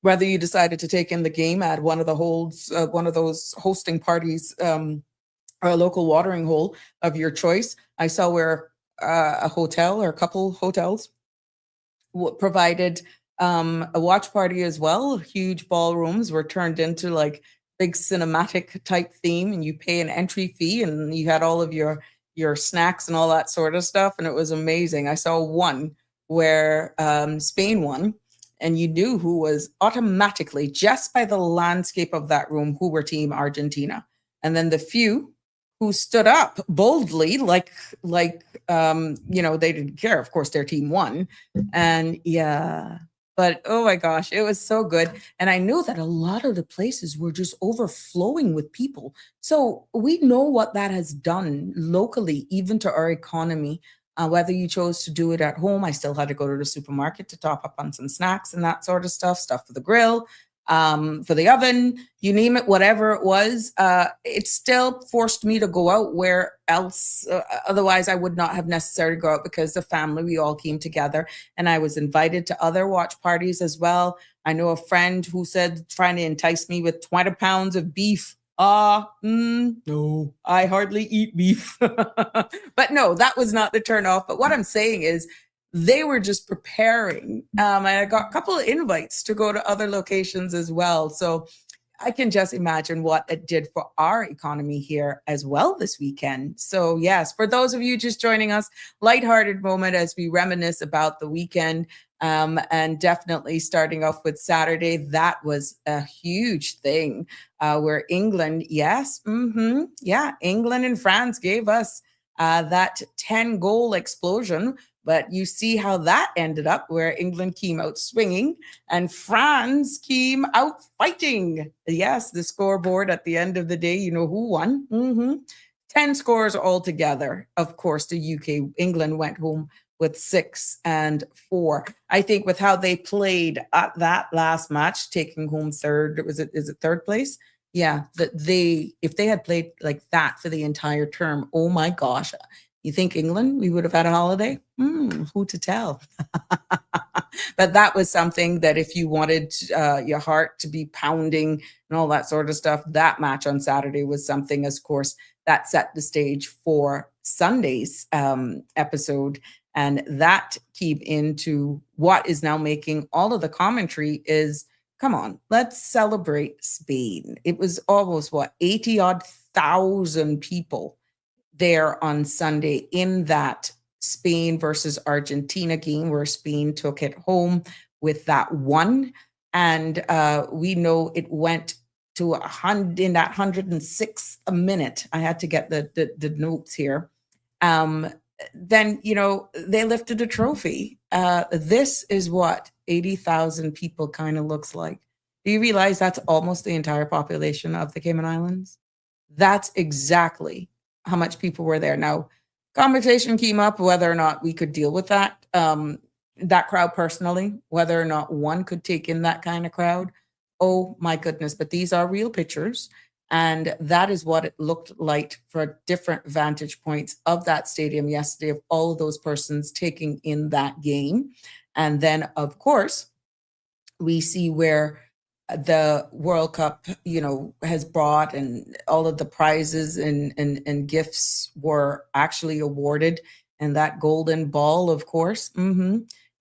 whether you decided to take in the game at one of those hosting parties, or a local watering hole of your choice. I saw where a hotel or a couple hotels provided a watch party as well. Huge ballrooms were turned into like big cinematic type theme, and you pay an entry fee and you had all of your snacks and all that sort of stuff. And it was amazing. I saw one where Spain won, and you knew who was automatically, just by the landscape of that room, who were team Argentina. And then the few who stood up boldly, like they didn't care. Of course, their team won. And yeah, but oh my gosh, it was so good. And I knew that a lot of the places were just overflowing with people. So we know what that has done locally, even to our economy. Whether you chose to do it at home, I still had to go to the supermarket to top up on some snacks and that sort of stuff for the grill, for the oven, you name it, whatever it was. It still forced me to go out where else. Otherwise, I would not have necessarily go out, because the family, we all came together, and I was invited to other watch parties as well. I know a friend who said, trying to entice me with 20 pounds of beef. No, I hardly eat beef. But no, that was not the turn off. But what I'm saying is, they were just preparing. And I got a couple of invites to go to other locations as well. So I can just imagine what it did for our economy here as well this weekend. So, yes, for those of you just joining us, lighthearted moment as we reminisce about the weekend. And definitely starting off with Saturday, that was a huge thing where England, yes, yeah, England and France gave us that 10-goal explosion. But you see how that ended up, where England came out swinging and France came out fighting. Yes, the scoreboard at the end of the day, you know who won? 10 scores altogether. Of course, the UK, England went home with 6-4. I think with how they played at that last match, taking home third, is it third place? Yeah, that if they had played like that for the entire term, oh my gosh, you think England, we would have had a holiday? Who to tell? But that was something that if you wanted your heart to be pounding and all that sort of stuff, that match on Saturday was something, of course, that set the stage for Sunday's episode. And that came into what is now making all of the commentary is, come on, let's celebrate Spain. It was almost, 80-odd thousand people there on Sunday in that Spain versus Argentina game where Spain took it home with that one. And we know it went to 100 in that 106th minute. I had to get the notes here. Then, they lifted a trophy. This is what 80,000 people kind of looks like. Do you realize that's almost the entire population of the Cayman Islands? That's exactly how much people were there. Now, conversation came up whether or not we could deal with that crowd personally, whether or not one could take in that kind of crowd. Oh my goodness, but these are real pictures. And that is what it looked like for different vantage points of that stadium yesterday, of all of those persons taking in that game. And then, of course, we see where the World Cup, has brought, and all of the prizes and gifts were actually awarded. And that golden ball, of course,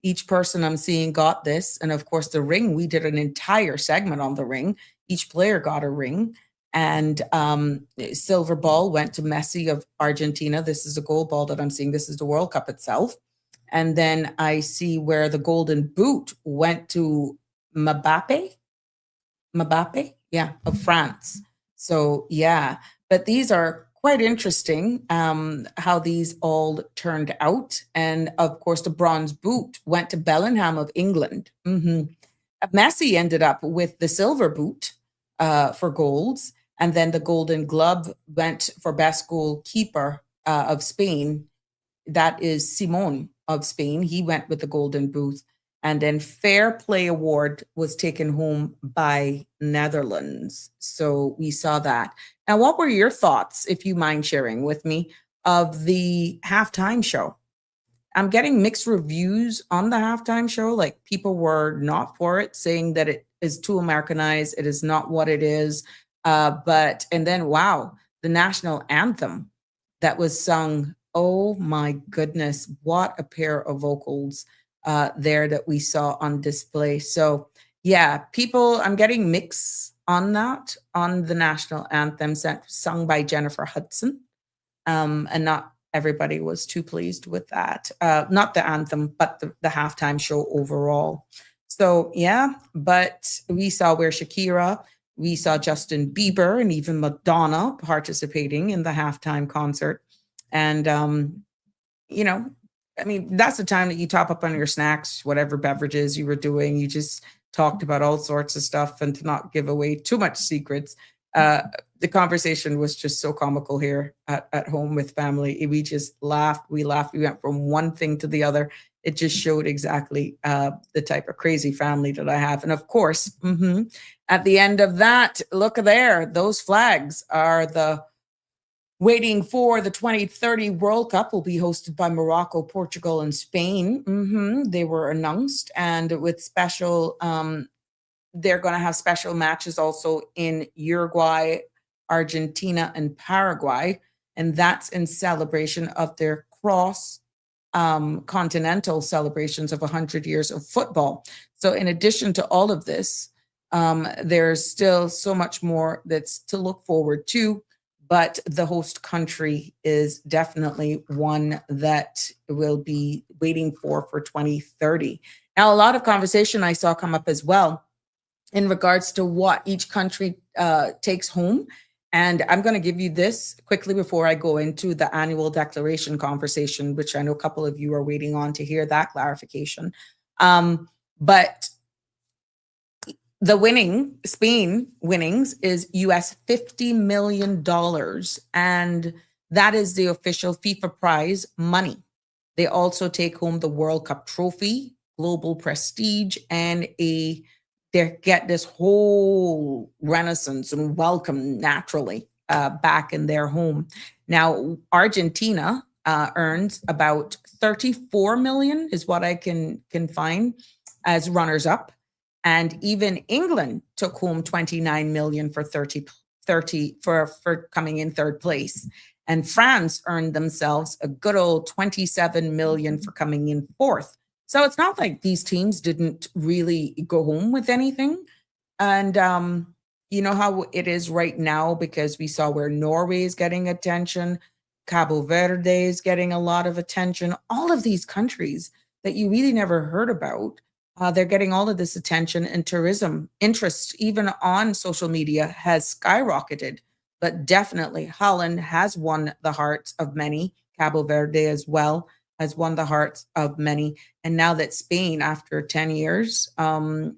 each person I'm seeing got this. And of course, the ring, we did an entire segment on the ring. Each player got a ring. And silver ball went to Messi of Argentina. This is a gold ball that I'm seeing. This is the World Cup itself. And then I see where the golden boot went to Mbappe, of France. So, yeah, but these are quite interesting how these all turned out. And of course, the bronze boot went to Bellingham of England. Messi ended up with the silver boot for golds. And then the golden glove went for best goalkeeper of Spain. That is Simon of Spain. He went with the golden boot. And then Fair Play Award was taken home by Netherlands. So we saw that. Now, what were your thoughts, if you mind sharing with me, of the halftime show? I'm getting mixed reviews on the halftime show. Like, people were not for it, saying that it is too Americanized. It is not what it is. And then, wow, the national anthem that was sung. Oh my goodness, what a pair of vocals there that we saw on display. So yeah, people, I'm getting mixed on that, on the national anthem sung by Jennifer Hudson. And not everybody was too pleased with that. Not the anthem, but the halftime show overall. So yeah, but we saw where Shakira, we saw Justin Bieber, and even Madonna participating in the halftime concert. And, that's the time that you top up on your snacks, whatever beverages you were doing. You just talked about all sorts of stuff, and to not give away too much secrets. The conversation was just so comical here at home with family. We just laughed. We went from one thing to the other. It just showed exactly the type of crazy family that I have. And of course, at the end of that, look there, those flags are waiting for the 2030 World Cup. Will be hosted by Morocco, Portugal, and Spain. They were announced, and with special, they're going to have special matches also in Uruguay, Argentina, and Paraguay. And that's in celebration of their continental celebrations of 100 years of football. So in addition to all of this, There's still so much more that's to look forward to, but the host country is definitely one that will be waiting for 2030. Now, a lot of conversation I saw come up as well in regards to what each country takes home. And I'm going to give you this quickly before I go into the annual declaration conversation, which I know a couple of you are waiting on to hear that clarification. But the Spain winnings is US $50 million. And that is the official FIFA prize money. They also take home the World Cup trophy, global prestige, and they get this whole renaissance and welcome naturally back in their home. Now, Argentina earns about 34 million is what I can find as runners up. And even England took home 29 million for 30 for coming in third place. And France earned themselves a good old 27 million for coming in fourth. So it's not like these teams didn't really go home with anything. And you know how it is right now, because we saw where Norway is getting attention, Cabo Verde is getting a lot of attention. All of these countries that you really never heard about, they're getting all of this attention, and tourism interest, even on social media, has skyrocketed. But definitely Holland has won the hearts of many. Cabo Verde as well has won the hearts of many. And now that Spain, after 10 years, 2010,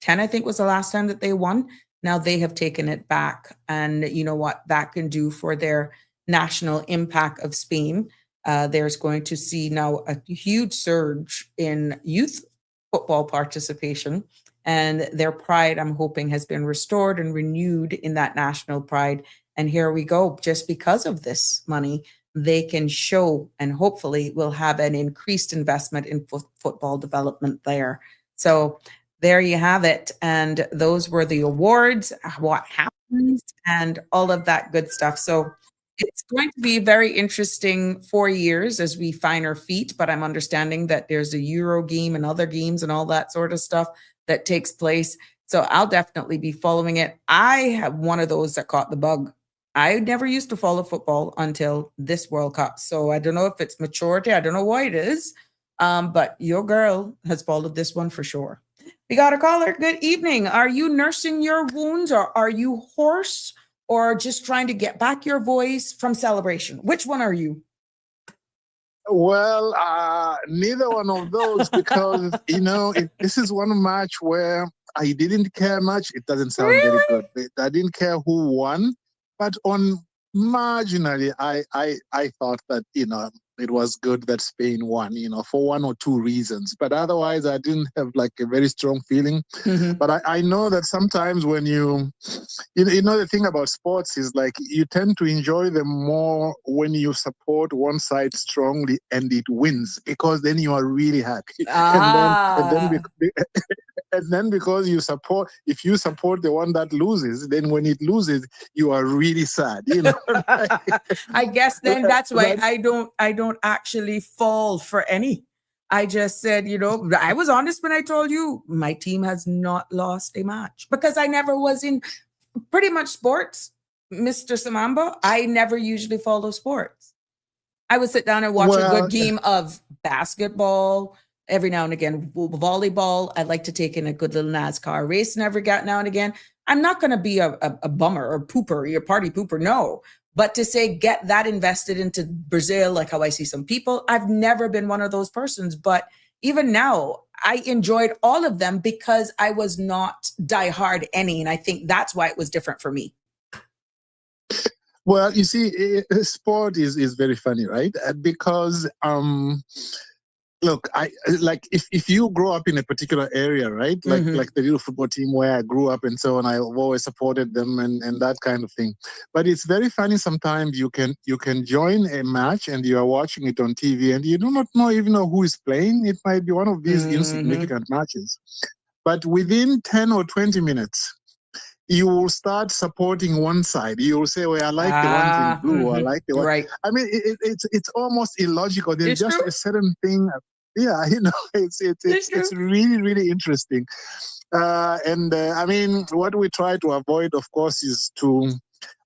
I think, was the last time that they won. Now they have taken it back. And you know what that can do for their national impact of Spain. There's going to see now a huge surge in youth football participation. And their pride, I'm hoping, has been restored and renewed in that national pride. And here we go. Just because of this money, they can show, and hopefully will have an increased investment in football development there. So there you have it. And those were the awards, what happens, and all of that good stuff. So it's going to be a very interesting 4 years as we find our feet, but I'm understanding that there's a Euro game and other games and all that sort of stuff that takes place. So I'll definitely be following it. I have one of those that caught the bug. I never used to follow football until this World Cup. So I don't know if it's maturity. I don't know why it is. But your girl has followed this one for sure. We got a caller. Good evening. Are you nursing your wounds, or are you hoarse, or just trying to get back your voice from celebration? Which one are you? Well, neither one of those, because, this is one match where I didn't care much. It doesn't sound very good. I didn't care who won, but on marginally, I thought that, it was good that Spain won, for one or two reasons. But otherwise, I didn't have like a very strong feeling. Mm-hmm. But I know that sometimes when the thing about sports is like you tend to enjoy them more when you support one side strongly and it wins, because then you are really happy. And then because if you support the one that loses, then when it loses, you are really sad. I guess then that's why I don't actually fall for any. I just said, I was honest when I told you my team has not lost a match, because I never was in pretty much sports, Mr. Samamba. I never usually follow sports. I would sit down and watch a good game of basketball, every now and again, volleyball. I'd like to take in a good little NASCAR race every now and again. I'm not going to be a bummer or pooper, your party pooper, no. But to say get that invested into Brazil, like how I see some people, I've never been one of those persons. But even now, I enjoyed all of them because I was not diehard any. And I think that's why it was different for me. Well, you see, sport is very funny, right? Because look, I like if you grow up in a particular area, right? Like like the little football team where I grew up and so on, I've always supported them and that kind of thing. But it's very funny sometimes you can join a match and you are watching it on TV and you do not even know who is playing. It might be one of these insignificant matches. But within 10 or 20 minutes, you will start supporting one side. You will say, well, I like the ones in blue. I like the one. Right. I mean, it's almost illogical. There's just true. a certain thing. Yeah, it's really, really interesting. I mean, what we try to avoid, of course, is to.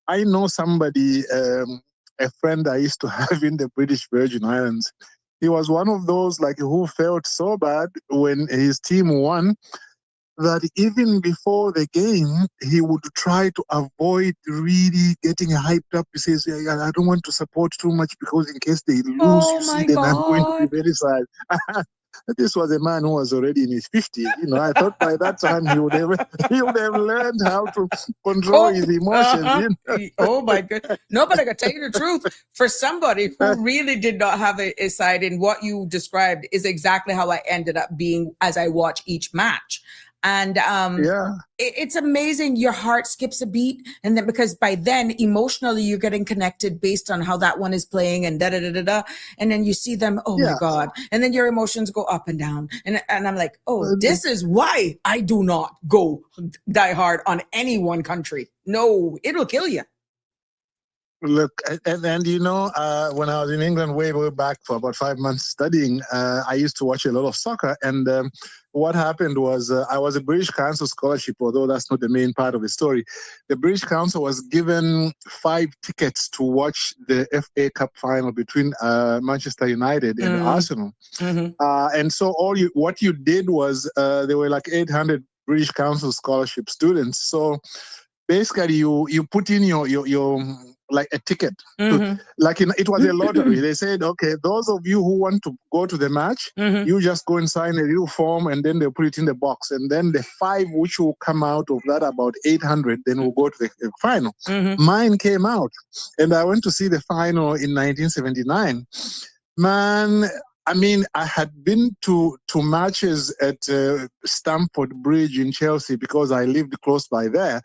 I know somebody, a friend I used to have in the British Virgin Islands. He was one of those like who felt so bad when his team won that even before the game, he would try to avoid really getting hyped up. He says, "Yeah, I don't want to support too much because in case they lose, Oh you see, my then I'm going to be God. very sad." This was a man who was already in his 50s. You know, I thought by that time he would have he would have learned how to control Cope. his emotions. You know? Oh my God. No, but I gotta tell you the truth. For somebody who really did not have a side in what you described is exactly how I ended up being as I watch each match. And Yeah. it's amazing. Your heart skips a beat. And then because by then emotionally you're getting connected based on how that one is playing and da da da da da. And then you see them, oh my Yeah. God. And then your emotions go up and down. And I'm like, oh, Well, this is why I do not go die hard on any one country. No, it'll kill you. Look, and you know, when I was in England way back for about 5 months studying, I used to watch a lot of soccer. And what happened was I was a British Council scholarship, although that's not the main part of the story. The British Council was given 5 tickets to watch the FA Cup final between Manchester United and Arsenal. Mm-hmm. And so what you did was there were like 800 British Council scholarship students. So basically you put in your like a ticket to, like it was a lottery. They said, okay, those of you who want to go to the match, you just go and sign a little form and then they'll put it in the box, and then the 5 which will come out of that, about 800, then will go to the final. Mine came out and I went to see the final in 1979. Man, I mean, I had been to matches at Stamford Bridge in Chelsea because I lived close by there.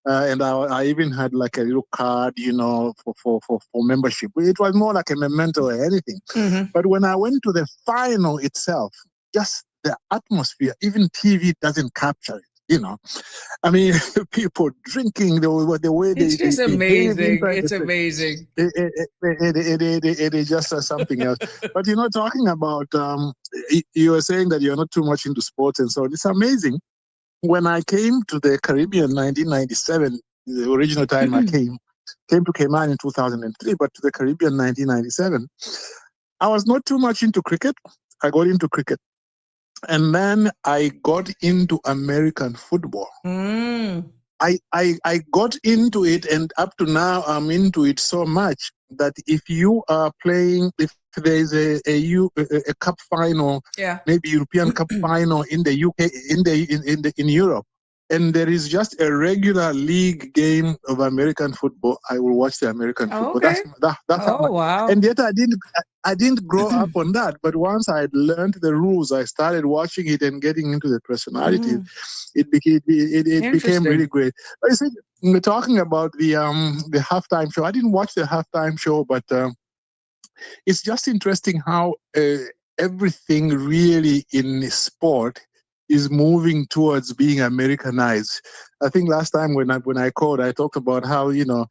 And I even had like a little card, you know, for membership. It was more like a memento or anything. But when I went to the final itself, just the atmosphere, even TV doesn't capture it, you know. I mean, people drinking, the way It's just they behave amazing. inside It's the amazing. it is just something else. But you know, talking about you were saying that you're not too much into sports and so on. It's amazing. When I came to the Caribbean in 1997, the original time I came to Cayman in 2003, but to the Caribbean in 1997, I was not too much into cricket. I got into cricket. And then I got into American football. I got into it, and up to now I'm into it so much that if you are playing, if there's a cup final, maybe European Cup final in the UK, in Europe, and there is just a regular league game of American football, I will watch the American football. Okay. That's how much. Wow. And yet I didn't grow up on that. But once I learned the rules, I started watching it and getting into the personalities. It became really great. But you see, we're talking about the halftime show. I didn't watch the halftime show, but it's just interesting how everything really in sport is moving towards being Americanized. I think last time when I called, I talked about how, you know,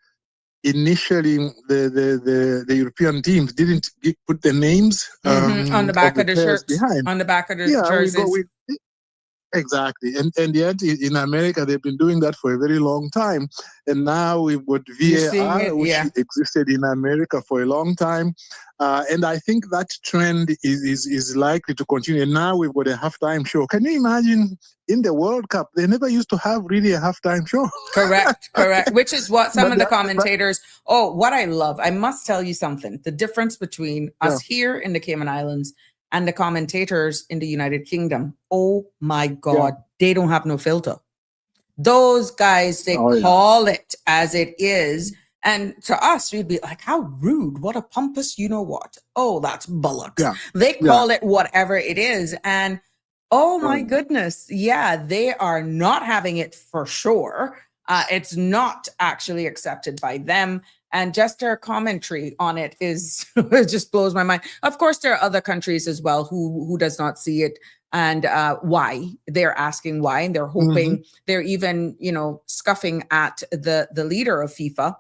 initially the European teams didn't put the names on the back of the players shirts, behind. on the back of the jerseys. Exactly. And yet in America, they've been doing that for a very long time. And now we've got VAR, which existed in America for a long time. And I think that trend is likely to continue. And now we've got a halftime show. Can you imagine in the World Cup, they never used to have really a halftime show? Correct. Which is what some of the commentators, what I love. I must tell you something. The difference between us here in the Cayman Islands and the commentators in the United Kingdom, oh my God, they don't have no filter. Those guys, they call it as it is. And to us, we'd be like, how rude, what a pompous, you know what? Oh, that's bollocks. They call it whatever it is. And oh my goodness, they are not having it for sure. It's not actually accepted by them. And just their commentary on it is it just blows my mind. Of course, there are other countries as well who does not see it, and why. They're asking why, and they're hoping. They're even, you know, scuffing at the leader of FIFA.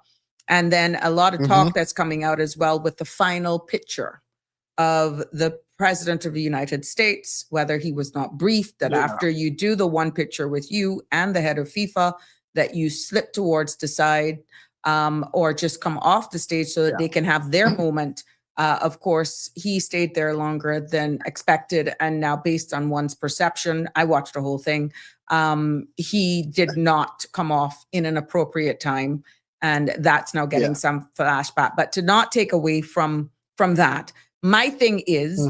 And then a lot of talk that's coming out as well with the final picture of the President of the United States, whether he was not briefed that after you do the one picture with you and the head of FIFA, that you slip towards the side or just come off the stage so that they can have their moment. Of course, he stayed there longer than expected. And now, based on one's perception, I watched the whole thing. He did not come off in an appropriate time. And that's now getting some flashback. But to not take away from that, my thing is,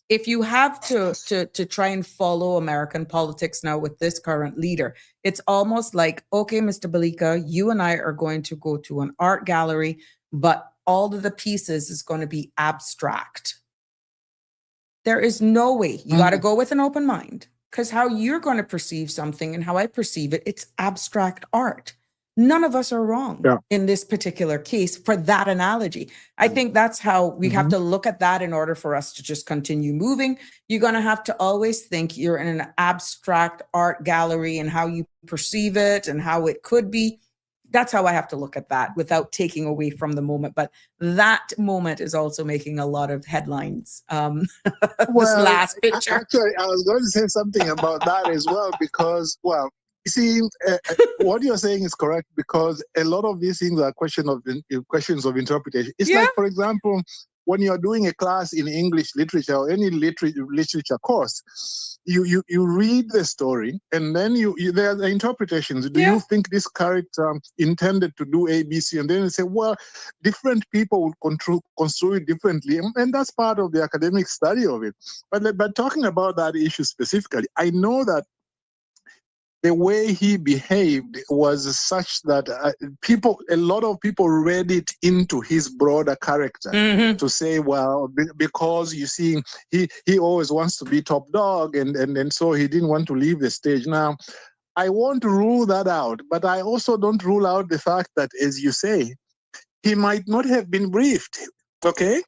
if you have to try and follow American politics now with this current leader, it's almost like, okay, Mr. Balika, you and I are going to go to an art gallery, but all of the pieces is going to be abstract. There is no way. You got to go with an open mind, because how you're going to perceive something and how I perceive it, it's abstract art. None of us are wrong in this particular case for that analogy. I think that's how we have to look at that in order for us to just continue moving. You're going to have to always think you're in an abstract art gallery and how you perceive it and how it could be. That's how I have to look at that without taking away from the moment. But that moment is also making a lot of headlines. This last picture. Actually, I was going to say something about that as well, because, well, you see, what you're saying is correct, because a lot of these things are questions of interpretation. It's like, for example, when you're doing a class in English literature or any literature course, you read the story and then there are interpretations. Do you think this character intended to do A, B, C? And then you say, well, different people will construe it differently. And that's part of the academic study of it. But talking about that issue specifically, I know that the way he behaved was such that a lot of people read it into his broader character to say, well, because you see, he always wants to be top dog, and so he didn't want to leave the stage. Now, I won't rule that out, but I also don't rule out the fact that, as you say, he might not have been briefed. Okay?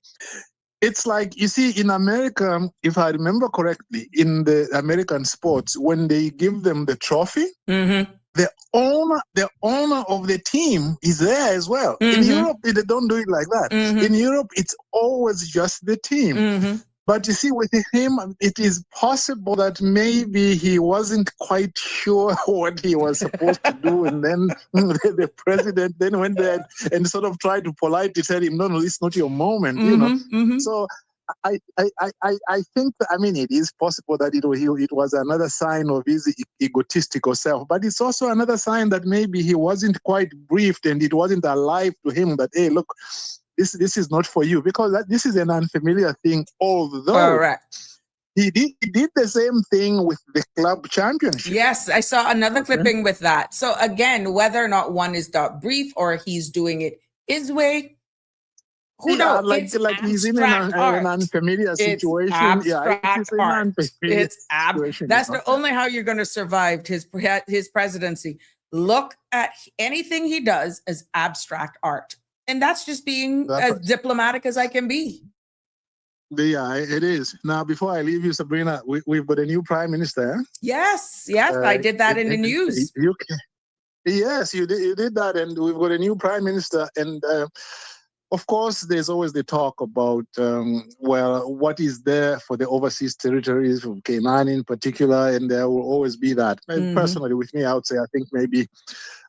It's like, you see, in America, if I remember correctly, in the American sports, when they give them the trophy, the owner of the team is there as well. In Europe, they don't do it like that. In Europe, it's always just the team. But you see, with him, it is possible that maybe he wasn't quite sure what he was supposed to do. And then the president then went there and sort of tried to politely tell him, no, it's not your moment, you know. So I think, I mean, it is possible that it was another sign of his egotistical self. But it's also another sign that maybe he wasn't quite briefed and it wasn't alive to him that, hey, look, this is not for you, because this is an unfamiliar thing, although he did the same thing with the club championship. Yes, I saw another clipping with that. So again, whether or not one is not brief or he's doing it his way, who knows? Like he's in an unfamiliar situation. It's abstract. That's the only how you're going to survive his presidency. Look at anything he does as abstract art. And that's just being as diplomatic as I can be. Yeah, it is. Now, before I leave you, Sabrina, we've got a new prime minister. Yes, I did that in the news. Yes, you did that. And we've got a new prime minister. And of course, there's always the talk about, well, what is there for the overseas territories, from Cayman in particular, and there will always be that. Personally, with me, I would say I think maybe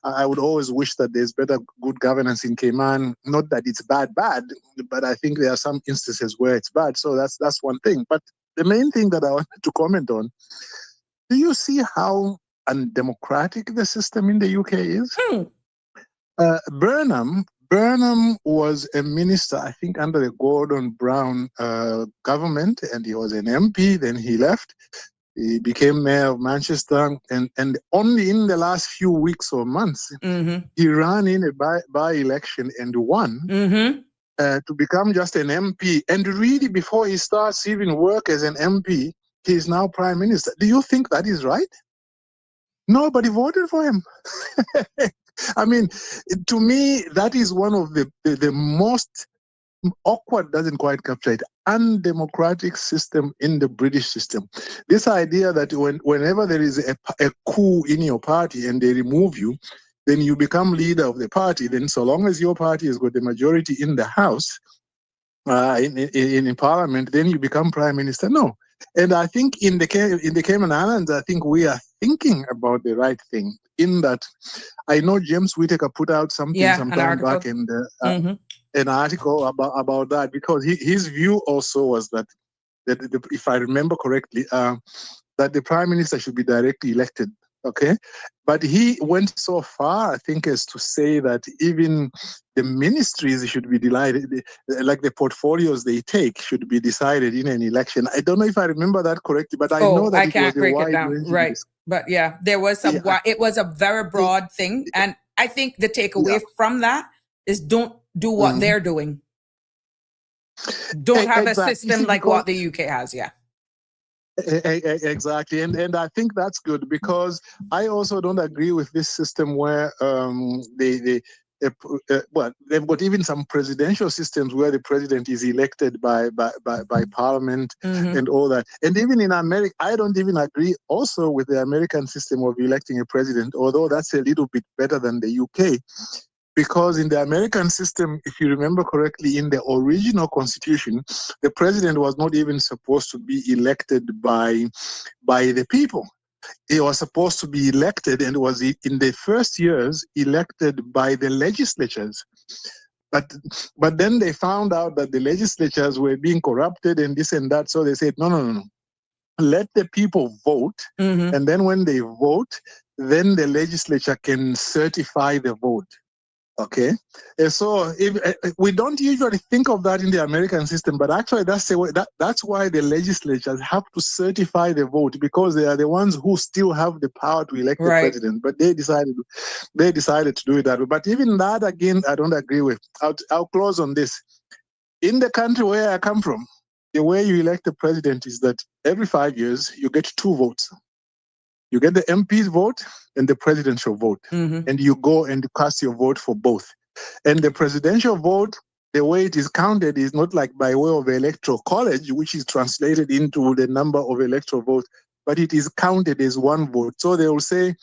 I would always wish that there's better good governance in Cayman. Not that it's bad, but I think there are some instances where it's bad. So that's one thing. But the main thing that I wanted to comment on, do you see how undemocratic the system in the UK is? Burnham was a minister, I think, under the Gordon Brown government, and he was an MP. Then he left. He became mayor of Manchester, and only in the last few weeks or months, he ran in a by-election and won to become just an MP. And really, before he starts even work as an MP, he is now prime minister. Do you think that is right? Nobody voted for him. I mean, to me, that is one of the most awkward, doesn't quite capture it, undemocratic system in the British system. This idea that whenever there is a coup in your party and they remove you, then you become leader of the party. Then so long as your party has got the majority in the House, in Parliament, then you become Prime Minister. No. And I think in the Cayman Islands, I think we are thinking about the right thing. In that, I know James Whittaker put out something Yeah, some an time back, article. and Hmm. an article about that, because his view also was that if I remember correctly, that the prime minister should be directly elected. Okay, but he went so far, I think, as to say that even the ministries should be decided, like the portfolios they take should be decided in an election. I don't know if I remember that correctly, but I know Oh, that I it was can't a break it down. wide-ranging Right. discussion. But yeah, there was some, Yeah, it was a very broad thing. And I think the yeah. takeaway from that is don't do what Mhm. they're doing. Don't have a Exactly. You system see, like because what the UK has. Yeah. Exactly, and I think that's good, because I also don't agree with this system where well, they've got even some presidential systems where the president is elected by Parliament Hmm. and all that. And even in America, I don't even agree also with the American system of electing a president, although that's a little bit better than the UK. Because in the American system, if you remember correctly, in the original constitution, the president was not even supposed to be elected by the people. He was supposed to be elected, and was in the first years elected by the legislatures. But then they found out that the legislatures were being corrupted and this and that. So they said, no. Let the people vote. Hmm. And then when they vote, then the legislature can certify the vote. Okay, and so we don't usually think of that in the American system, but actually that's the way, that's why the legislatures have to certify the vote, because they are the ones who still have the power to elect the Right. president. But they decided to do it that way. But even that, again, I don't agree with. I'll close on this. In the country where I come from, the way you elect the president is that every 5 years you get 2 votes. You get the MP's vote and the presidential vote, Hmm. and you go and cast your vote for both. And the presidential vote, the way it is counted is not like by way of electoral college, which is translated into the number of electoral votes, but it is counted as one vote. So they will say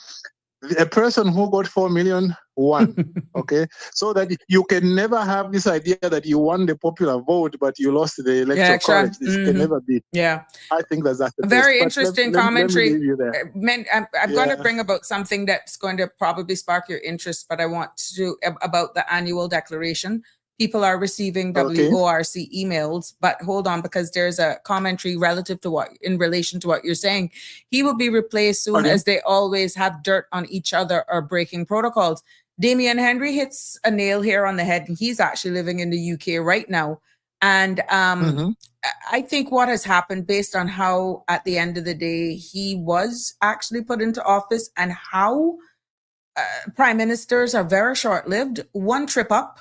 a person who got 4 million won. Okay, so that you can never have this idea that you won the popular vote but you lost the electoral college. Extra. This can never be. Yeah. I think that's the case. Very But interesting let me commentary. leave you there. I'm going to Yeah. bring about something that's going to probably spark your interest, but I want to about the annual declaration. People are receiving Okay. WORC emails, but hold on, because there's a commentary relative to in relation to what you're saying. He will be replaced soon, Okay. as they always have dirt on each other or breaking protocols. Damian Henry hits a nail here on the head, and he's actually living in the UK right now. And Mm-hmm. I think what has happened, based on how at the end of the day he was actually put into office, and how prime ministers are very short-lived. One trip up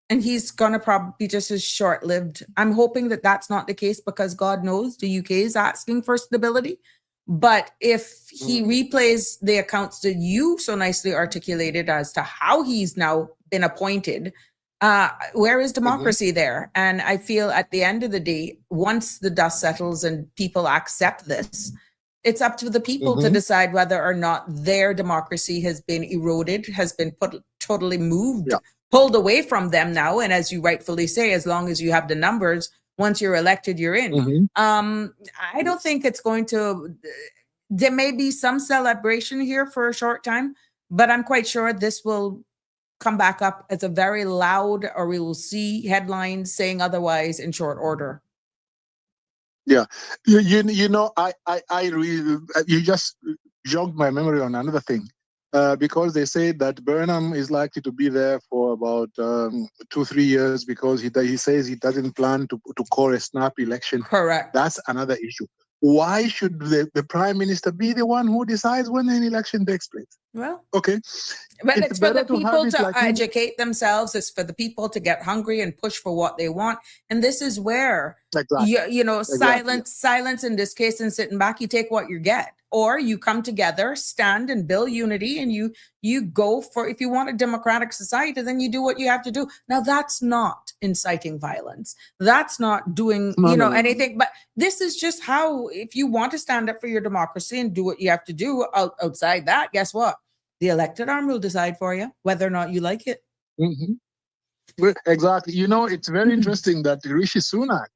and he's going to probably be just as short-lived. I'm hoping that that's not the case, because God knows the UK is asking for stability. But if he replays the accounts that you so nicely articulated as to how he's now been appointed, where is democracy there? And I feel at the end of the day, once the dust settles and people accept this, it's up to the people to decide whether or not their democracy has been eroded, has been totally moved, pulled away from them now. And as you rightfully say, as long as you have the numbers, once you're elected, you're in. I don't think it's going to, there may be some celebration here for a short time, but I'm quite sure this will come back up as a very loud, or we will see headlines saying otherwise in short order. Yeah, you know, I really, you just jogged my memory on another thing, because they say that Burnham is likely to be there for about 2-3 years, because he says he doesn't plan to call a snap election. Correct. That's another issue. Why should the prime minister be the one who decides when an election takes place? Well, okay, but it's for the people to like educate themselves. It's for the people to get hungry and push for what they want. And this is where, you know, silence in this case, and sitting back, you take what you get. Or you come together, stand and build unity, and you go for, if you want a democratic society, then you do what you have to do. Now, that's not inciting violence. That's not doing, anything. But this is just how, if you want to stand up for your democracy and do what you have to do outside that, guess what? The elected arm will decide for you whether or not you like it. Exactly. You know, it's very interesting that Rishi Sunak,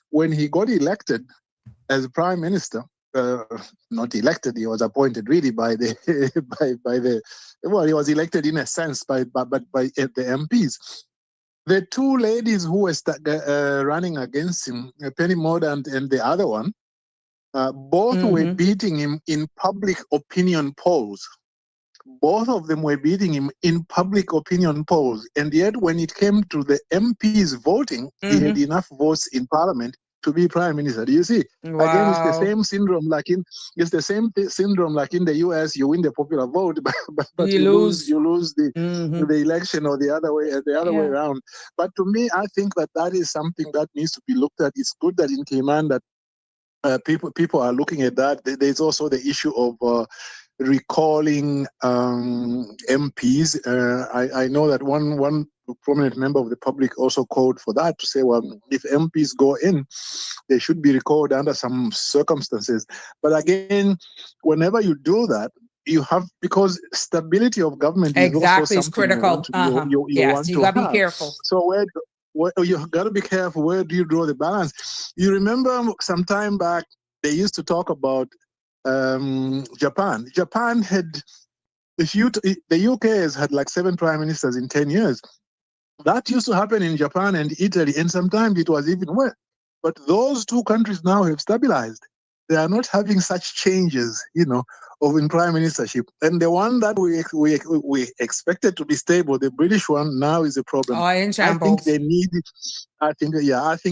when he got elected as Prime Minister, uh, not elected, he was appointed really by the by the well, he was elected in a sense by the MPs. The two ladies who were running against him, Penny Mordaunt and the other one, both were beating him in public opinion polls. Both of them were beating him in public opinion polls. And yet, when it came to the MPs voting, he had enough votes in parliament to be prime minister. Do you see? Wow. Again, it's the same syndrome like syndrome like in the US. You win the popular vote, but you lose the election, or the other way around. But to me, I think that is something that needs to be looked at. It's good that in Cayman that people are looking at that. There's also the issue of recalling MPs. I know that one prominent member of the public also called for that, to say, well, if MPs go in, they should be recalled under some circumstances. But again, whenever you do that, you have, because stability of government is also something critical. you Yes, want you to got to be have. careful. So you got to be careful. Where do you draw the balance? You remember some time back, they used to talk about Japan. Japan had, the UK has had like 7 prime ministers in 10 years. That used to happen in Japan and Italy, and sometimes it was even worse. But those two countries now have stabilized. They are not having such changes, of in prime ministership. And the one that we expected to be stable, the British one, now is a problem. Oh, in shambles. I think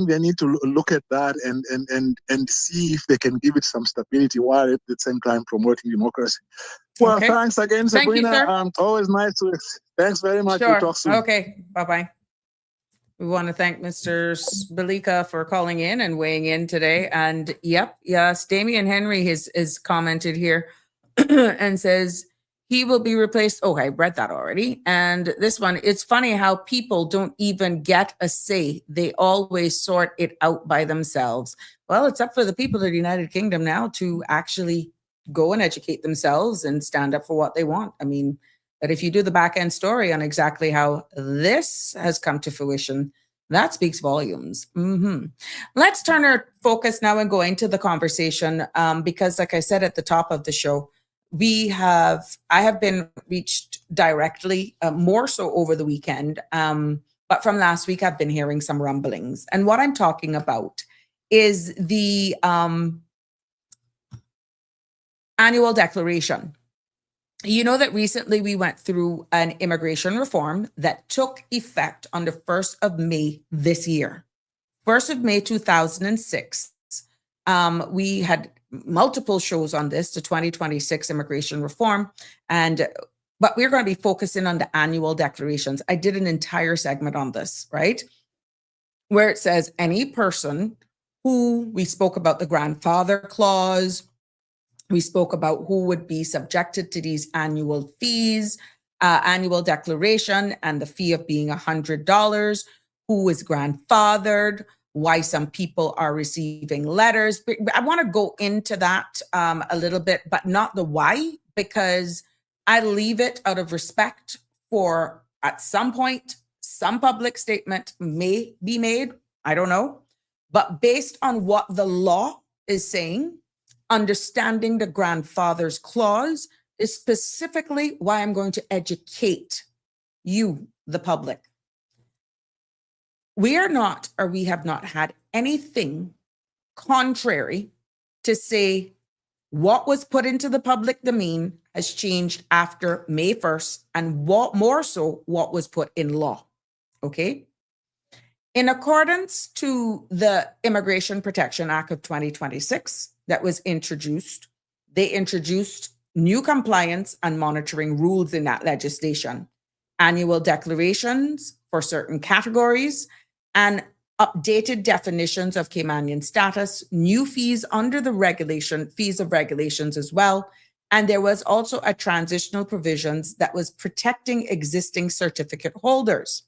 they need to look at that and see if they can give it some stability while at the same time promoting democracy. Well, thanks again, Sabrina. Thank you, sir. Always nice to. Thanks very much. Sure. We'll talk soon. Okay. Bye-bye. We want to thank Mr. Belika for calling in and weighing in today. And yes, Damian Henry has commented here and says he will be replaced. Oh, I read that already. And this one, it's funny how people don't even get a say. They always sort it out by themselves. Well, it's up for the people of the United Kingdom now to actually go and educate themselves and stand up for what they want. I mean, but if you do the back end story on exactly how this has come to fruition, that speaks volumes. Let's turn our focus now and go into the conversation because, like I said at the top of the show, I have been reached directly, more so over the weekend. But from last week, I've been hearing some rumblings. And what I'm talking about is the annual declaration. You know that recently we went through an immigration reform that took effect on the 1st of May this year. 1st of May 2006. We had multiple shows on this, the 2026 immigration reform, but we're going to be focusing on the annual declarations. I did an entire segment on this, right? Where it says any person who, we spoke about the grandfather clause, we spoke about who would be subjected to these annual fees, annual declaration, and the fee of being $100, who is grandfathered, why some people are receiving letters. I want to go into that a little bit, but not the why, because I leave it out of respect for, at some point, some public statement may be made. I don't know. But based on what the law is saying, understanding the grandfather's clause is specifically why I'm going to educate you, the public. We have not had anything contrary to say what was put into the public domain has changed after May 1st, and what more so what was put in law. Okay. In accordance to the Immigration Protection Act of 2026 that was introduced, they introduced new compliance and monitoring rules in that legislation, annual declarations for certain categories, and updated definitions of Caymanian status, new fees under the fees of regulations as well. And there was also a transitional provisions that was protecting existing certificate holders.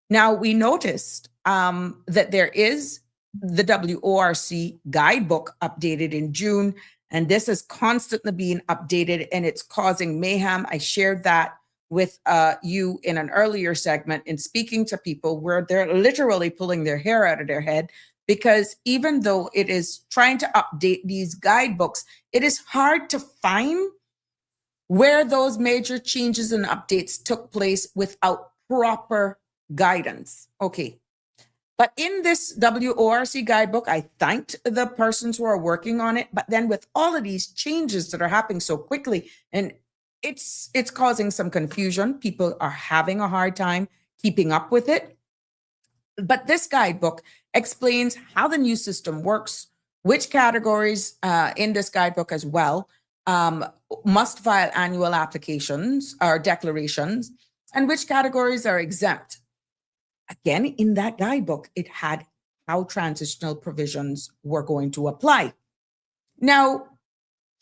Now, we noticed that there is the WORC guidebook updated in June, and this is constantly being updated and it's causing mayhem. I shared that with you in an earlier segment in speaking to people where they're literally pulling their hair out of their head, because even though it is trying to update these guidebooks, it is hard to find where those major changes and updates took place without proper guidance. Okay. But in this WORC guidebook, I thanked the persons who are working on it. But then with all of these changes that are happening so quickly, and it's causing some confusion. People are having a hard time keeping up with it. But this guidebook explains how the new system works, which categories in this guidebook as well must file annual applications or declarations, and which categories are exempt. Again, in that guidebook, it had how transitional provisions were going to apply. Now,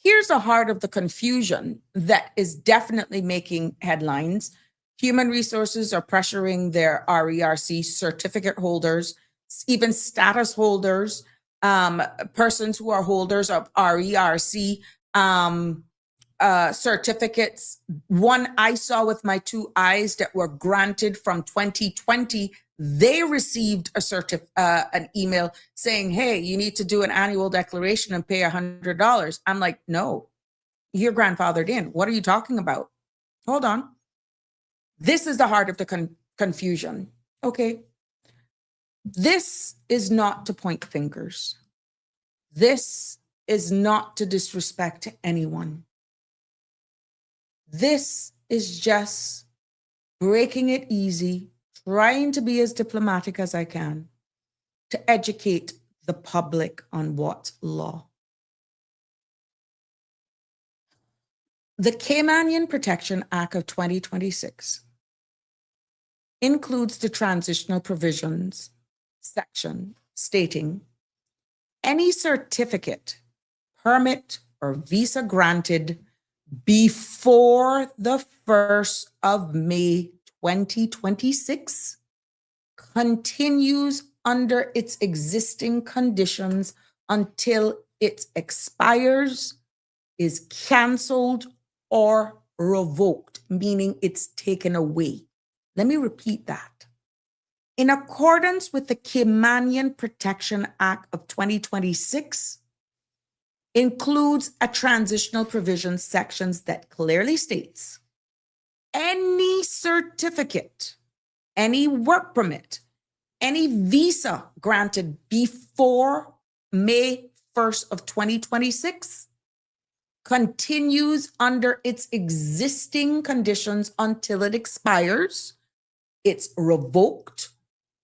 here's the heart of the confusion that is definitely making headlines. Human resources are pressuring their RERC certificate holders, even status holders, persons who are holders of RERC certificates. One I saw with my two eyes that were granted from 2020, they received an email saying, hey, you need to do an annual declaration and pay $100. I'm like, no, you're grandfathered in. What are you talking about? Hold on. This is the heart of the confusion. Okay. This is not to point fingers. This is not to disrespect anyone. This is just breaking it easy, trying to be as diplomatic as I can to educate the public on what's law. The Caymanian Protection Act of 2026 includes the transitional provisions section stating any certificate, permit, or visa granted before the 1st of May 2026 continues under its existing conditions until it expires, is canceled, or revoked, meaning it's taken away. Let me repeat that. In accordance with the Caymanian Protection Act of 2026, includes a transitional provision sections that clearly states any certificate, any work permit, any visa granted before May 1st of 2026 continues under its existing conditions until it expires, it's revoked,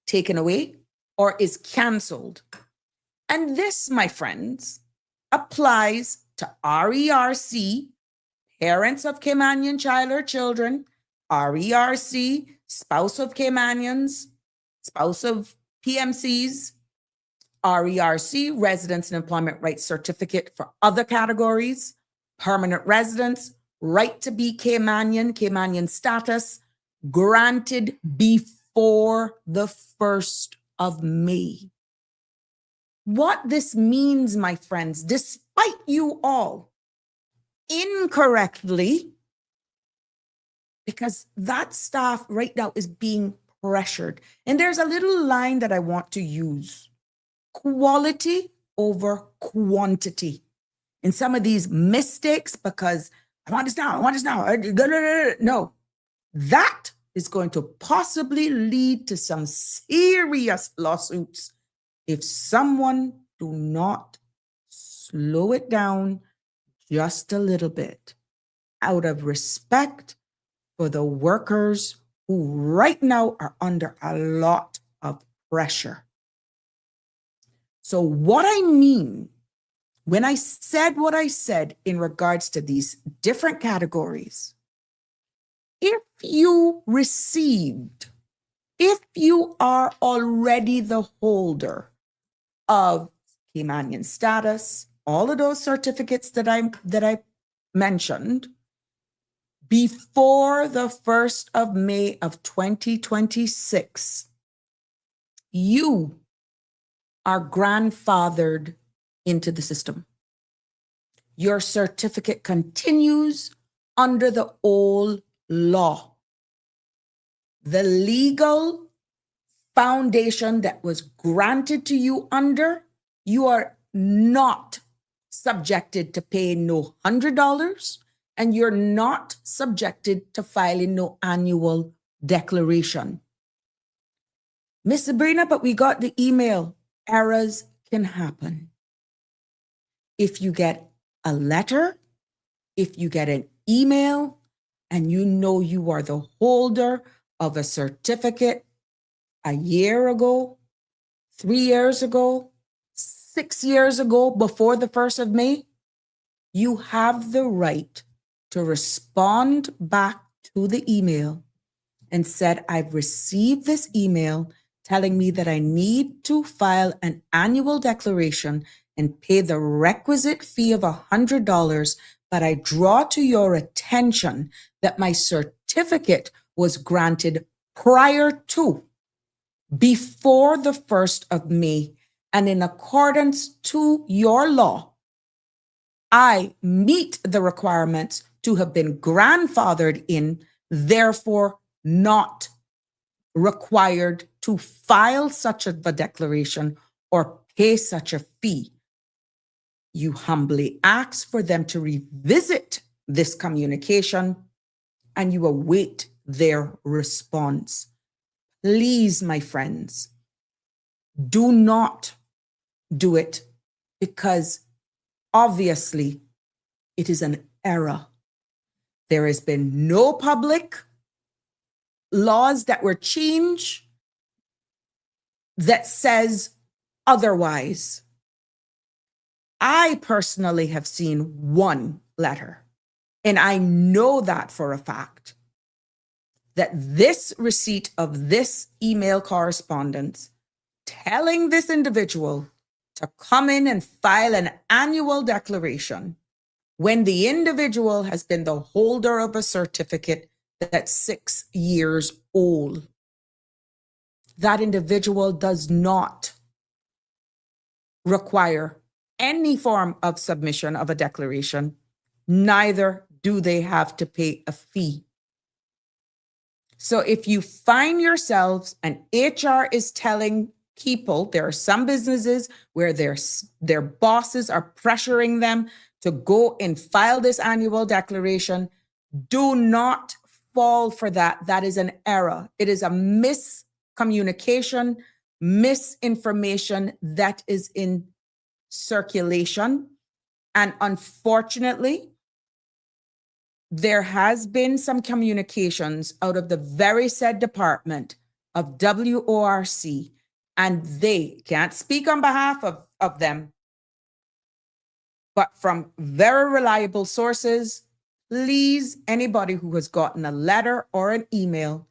taken away, or is canceled. And this, my friends, applies to RERC, parents of Caymanian child or children, RERC, spouse of Caymanians, spouse of PMCs, RERC, residence and employment rights certificate for other categories, permanent residence, right to be Caymanian, Caymanian status, granted before the 1st of May. What this means, my friends, despite you all incorrectly, because that staff right now is being pressured. And there's a little line that I want to use. Quality over quantity. In some of these mistakes, because I want this now, I want this now. No, that is going to possibly lead to some serious lawsuits if someone do not slow it down just a little bit out of respect for the workers who right now are under a lot of pressure. So what I mean when I said what I said in regards to these different categories, if you are already the holder of Caymanian status, all of those certificates that I mentioned, before the 1st of May of 2026, you are grandfathered into the system. Your certificate continues under the old law. the legal foundation that was granted to you under, you are not subjected to paying no $100, and you're not subjected to filing no annual declaration. Miss Sabrina, but we got the email. Errors can happen. If you get a letter, if you get an email, and you know you are the holder of a certificate a year ago, 3 years ago, 6 years ago, before the 1st of May, you have the right to respond back to the email and said, I've received this email telling me that I need to file an annual declaration and pay the requisite fee of $100, but I draw to your attention that my certificate was granted prior to, before the 1st of May, and in accordance to your law, I meet the requirements to have been grandfathered in, therefore not required to file such a declaration or pay such a fee. You humbly ask for them to revisit this communication and you await their response. Please, my friends, do not do it, because obviously it is an error. There has been no public laws that were changed that says otherwise. I personally have seen one letter, and I know that for a fact, that this receipt of this email correspondence telling this individual to come in and file an annual declaration when the individual has been the holder of a certificate that's 6 years old. That individual does not require any form of submission of a declaration, neither do they have to pay a fee. So if you find yourselves, and HR is telling people, there are some businesses where their bosses are pressuring them to go and file this annual declaration, do not fall for that. That is an error. It is a miscommunication, misinformation that is in circulation. And unfortunately, there has been some communications out of the very said department of WORC, and they can't speak on behalf of them, but from very reliable sources. Please, anybody who has gotten a letter or an email,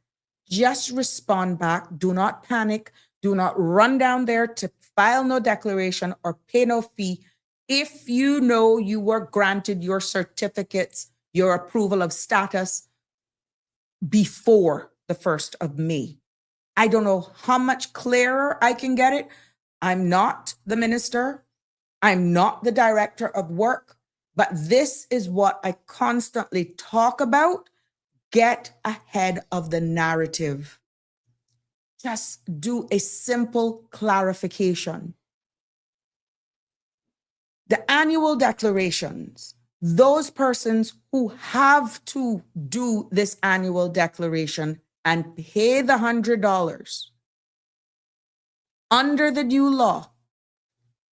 just respond back. Do not panic. Do not run down there to file no declaration or pay no fee. If you know you were granted your certificates, your approval of status before the 1st of May. I don't know how much clearer I can get it. I'm not the minister. I'm not the director of work, but this is what I constantly talk about. Get ahead of the narrative. Just do a simple clarification. The annual declarations, those persons who have to do this annual declaration and pay the $100 under the new law,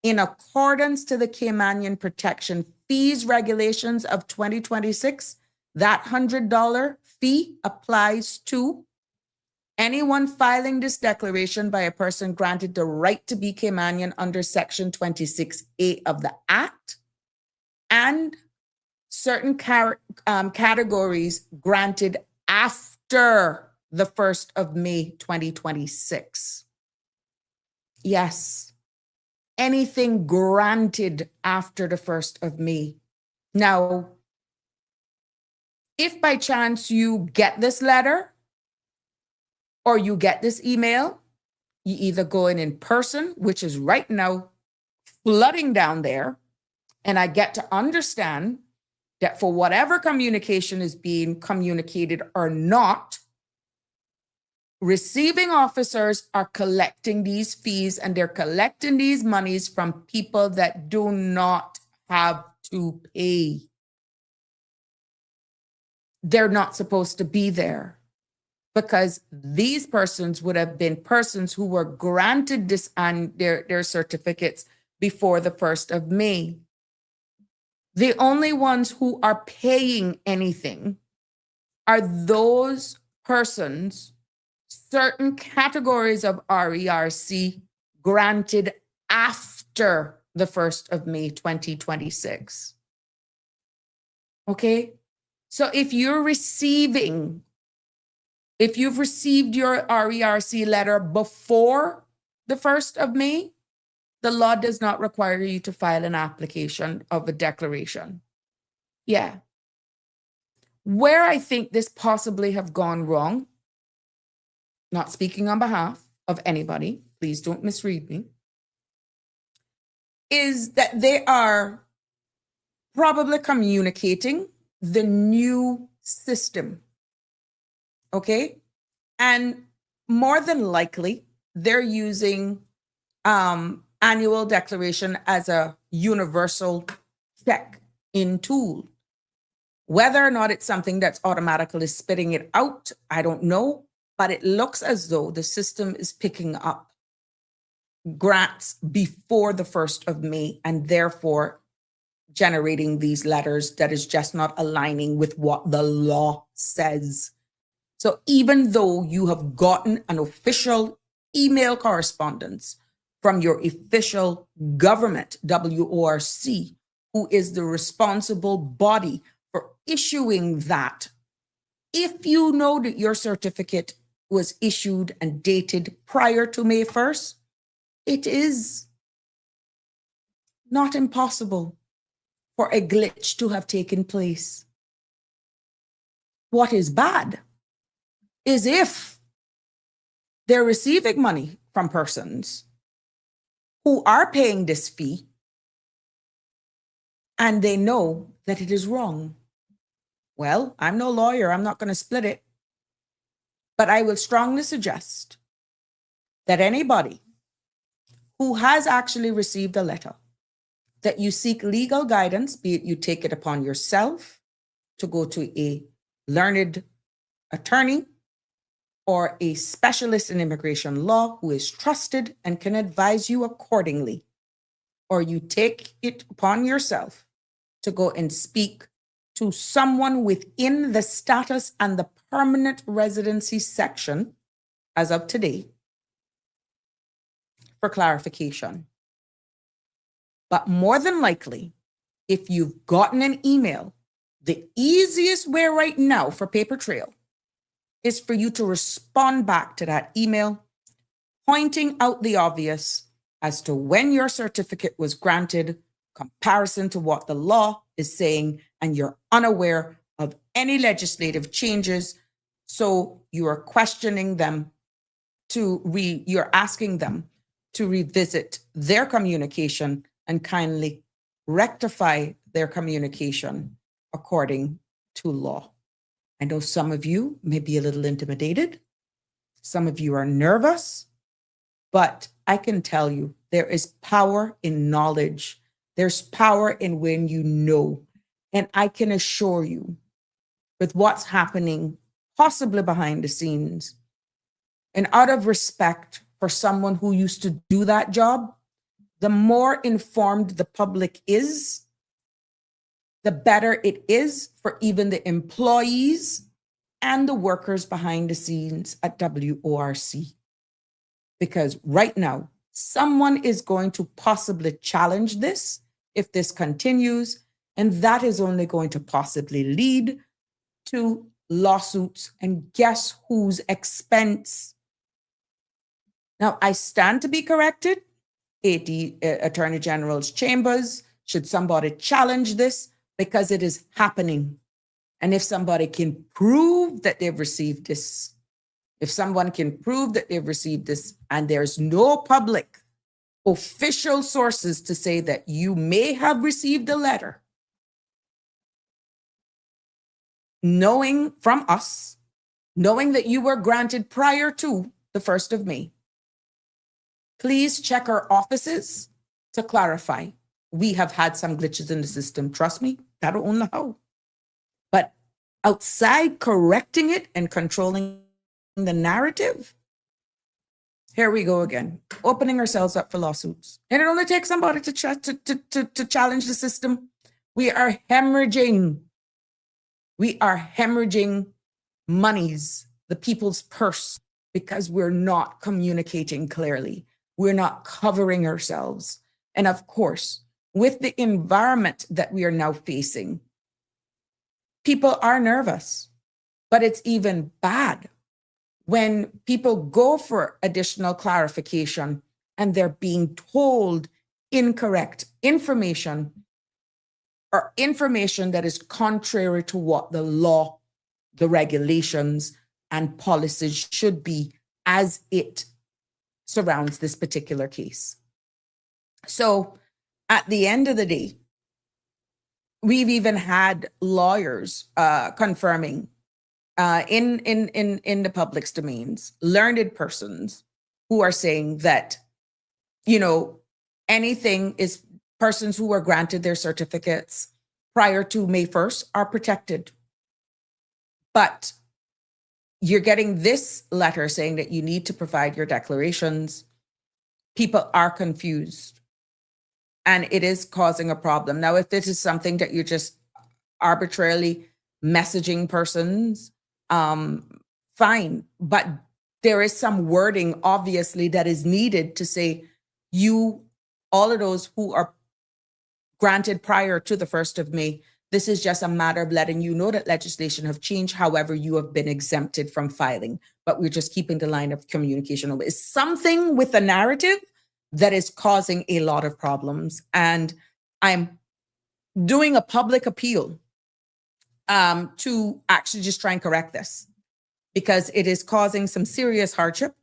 in accordance to the Caymanian Protection Fees Regulations of 2026, that $100 fee applies to anyone filing this declaration by a person granted the right to be Caymanian under Section 26A of the Act, and certain categories granted after the 1st of May 2026. Yes, anything granted after the 1st of May. Now, if by chance you get this letter or you get this email, you either go in person, which is right now flooding down there, and I get to understand that for whatever communication is being communicated or not, receiving officers are collecting these fees, and they're collecting these monies from people that do not have to pay. They're not supposed to be there, because these persons would have been persons who were granted this and their certificates before the 1st of May. The only ones who are paying anything are those persons, certain categories of RERC granted after the 1st of May 2026. Okay? So if you've received your RERC letter before the 1st of May, the law does not require you to file an application of a declaration. Yeah. Where I think this possibly have gone wrong, not speaking on behalf of anybody, please don't misread me, is that they are probably communicating the new system. Okay? And more than likely, they're using annual declaration as a universal check-in tool. Whether or not it's something that's automatically spitting it out, I don't know, but it looks as though the system is picking up grants before the 1st of May and therefore generating these letters that is just not aligning with what the law says. So even though you have gotten an official email correspondence from your official government, WORC, who is the responsible body for issuing that, if you know that your certificate was issued and dated prior to May 1st, it is not impossible for a glitch to have taken place. What is bad is if they're receiving money from persons who are paying this fee and they know that it is wrong. Well, I'm no lawyer, I'm not going to split it, but I will strongly suggest that anybody who has actually received a letter, that you seek legal guidance, be it you take it upon yourself to go to a learned attorney or a specialist in immigration law who is trusted and can advise you accordingly, or you take it upon yourself to go and speak to someone within the status and the permanent residency section as of today for clarification. But more than likely, if you've gotten an email, the easiest way right now for paper trail is for you to respond back to that email, pointing out the obvious as to when your certificate was granted, comparison to what the law is saying, and you're unaware of any legislative changes. So you are questioning them you're asking them to revisit their communication and kindly rectify their communication according to law. I know some of you may be a little intimidated. Some of you are nervous, but I can tell you there is power in knowledge. There's power in when you know. And I can assure you, with what's happening possibly behind the scenes, and out of respect for someone who used to do that job, the more informed the public is, the better it is for even the employees and the workers behind the scenes at WORC. Because right now, someone is going to possibly challenge this if this continues, and that is only going to possibly lead to lawsuits, and guess whose expense? Now, I stand to be corrected. Attorney General's chambers, should somebody challenge this, because it is happening. And if somebody can prove that they've received this, if someone can prove that they've received this, and there's no public official sources to say that you may have received a letter, knowing from us knowing that you were granted prior to the 1st of May, please check our offices to clarify. We have had some glitches in the system. Trust me, I don't know how. But outside correcting it and controlling the narrative, here we go again, opening ourselves up for lawsuits. And it only takes somebody to challenge the system. We are hemorrhaging. We are hemorrhaging monies, the people's purse, because we're not communicating clearly. We're not covering ourselves. And of course, with the environment that we are now facing, people are nervous, but it's even bad when people go for additional clarification and they're being told incorrect information or information that is contrary to what the law, the regulations, and policies should be as it surrounds this particular case. So at the end of the day, we've even had lawyers confirming in the public's domains, learned persons who are saying that, you know, anything is persons who were granted their certificates prior to May 1st are protected. But you're getting this letter saying that you need to provide your declarations. People are confused, and it is causing a problem. Now, if this is something that you're just arbitrarily messaging persons, fine. But there is some wording, obviously, that is needed to say all of those who are granted prior to the 1st of May, this is just a matter of letting you know that legislation have changed. However, you have been exempted from filing, but we're just keeping the line of communication open. It's something with the narrative that is causing a lot of problems. And I'm doing a public appeal to actually just try and correct this, because it is causing some serious hardship.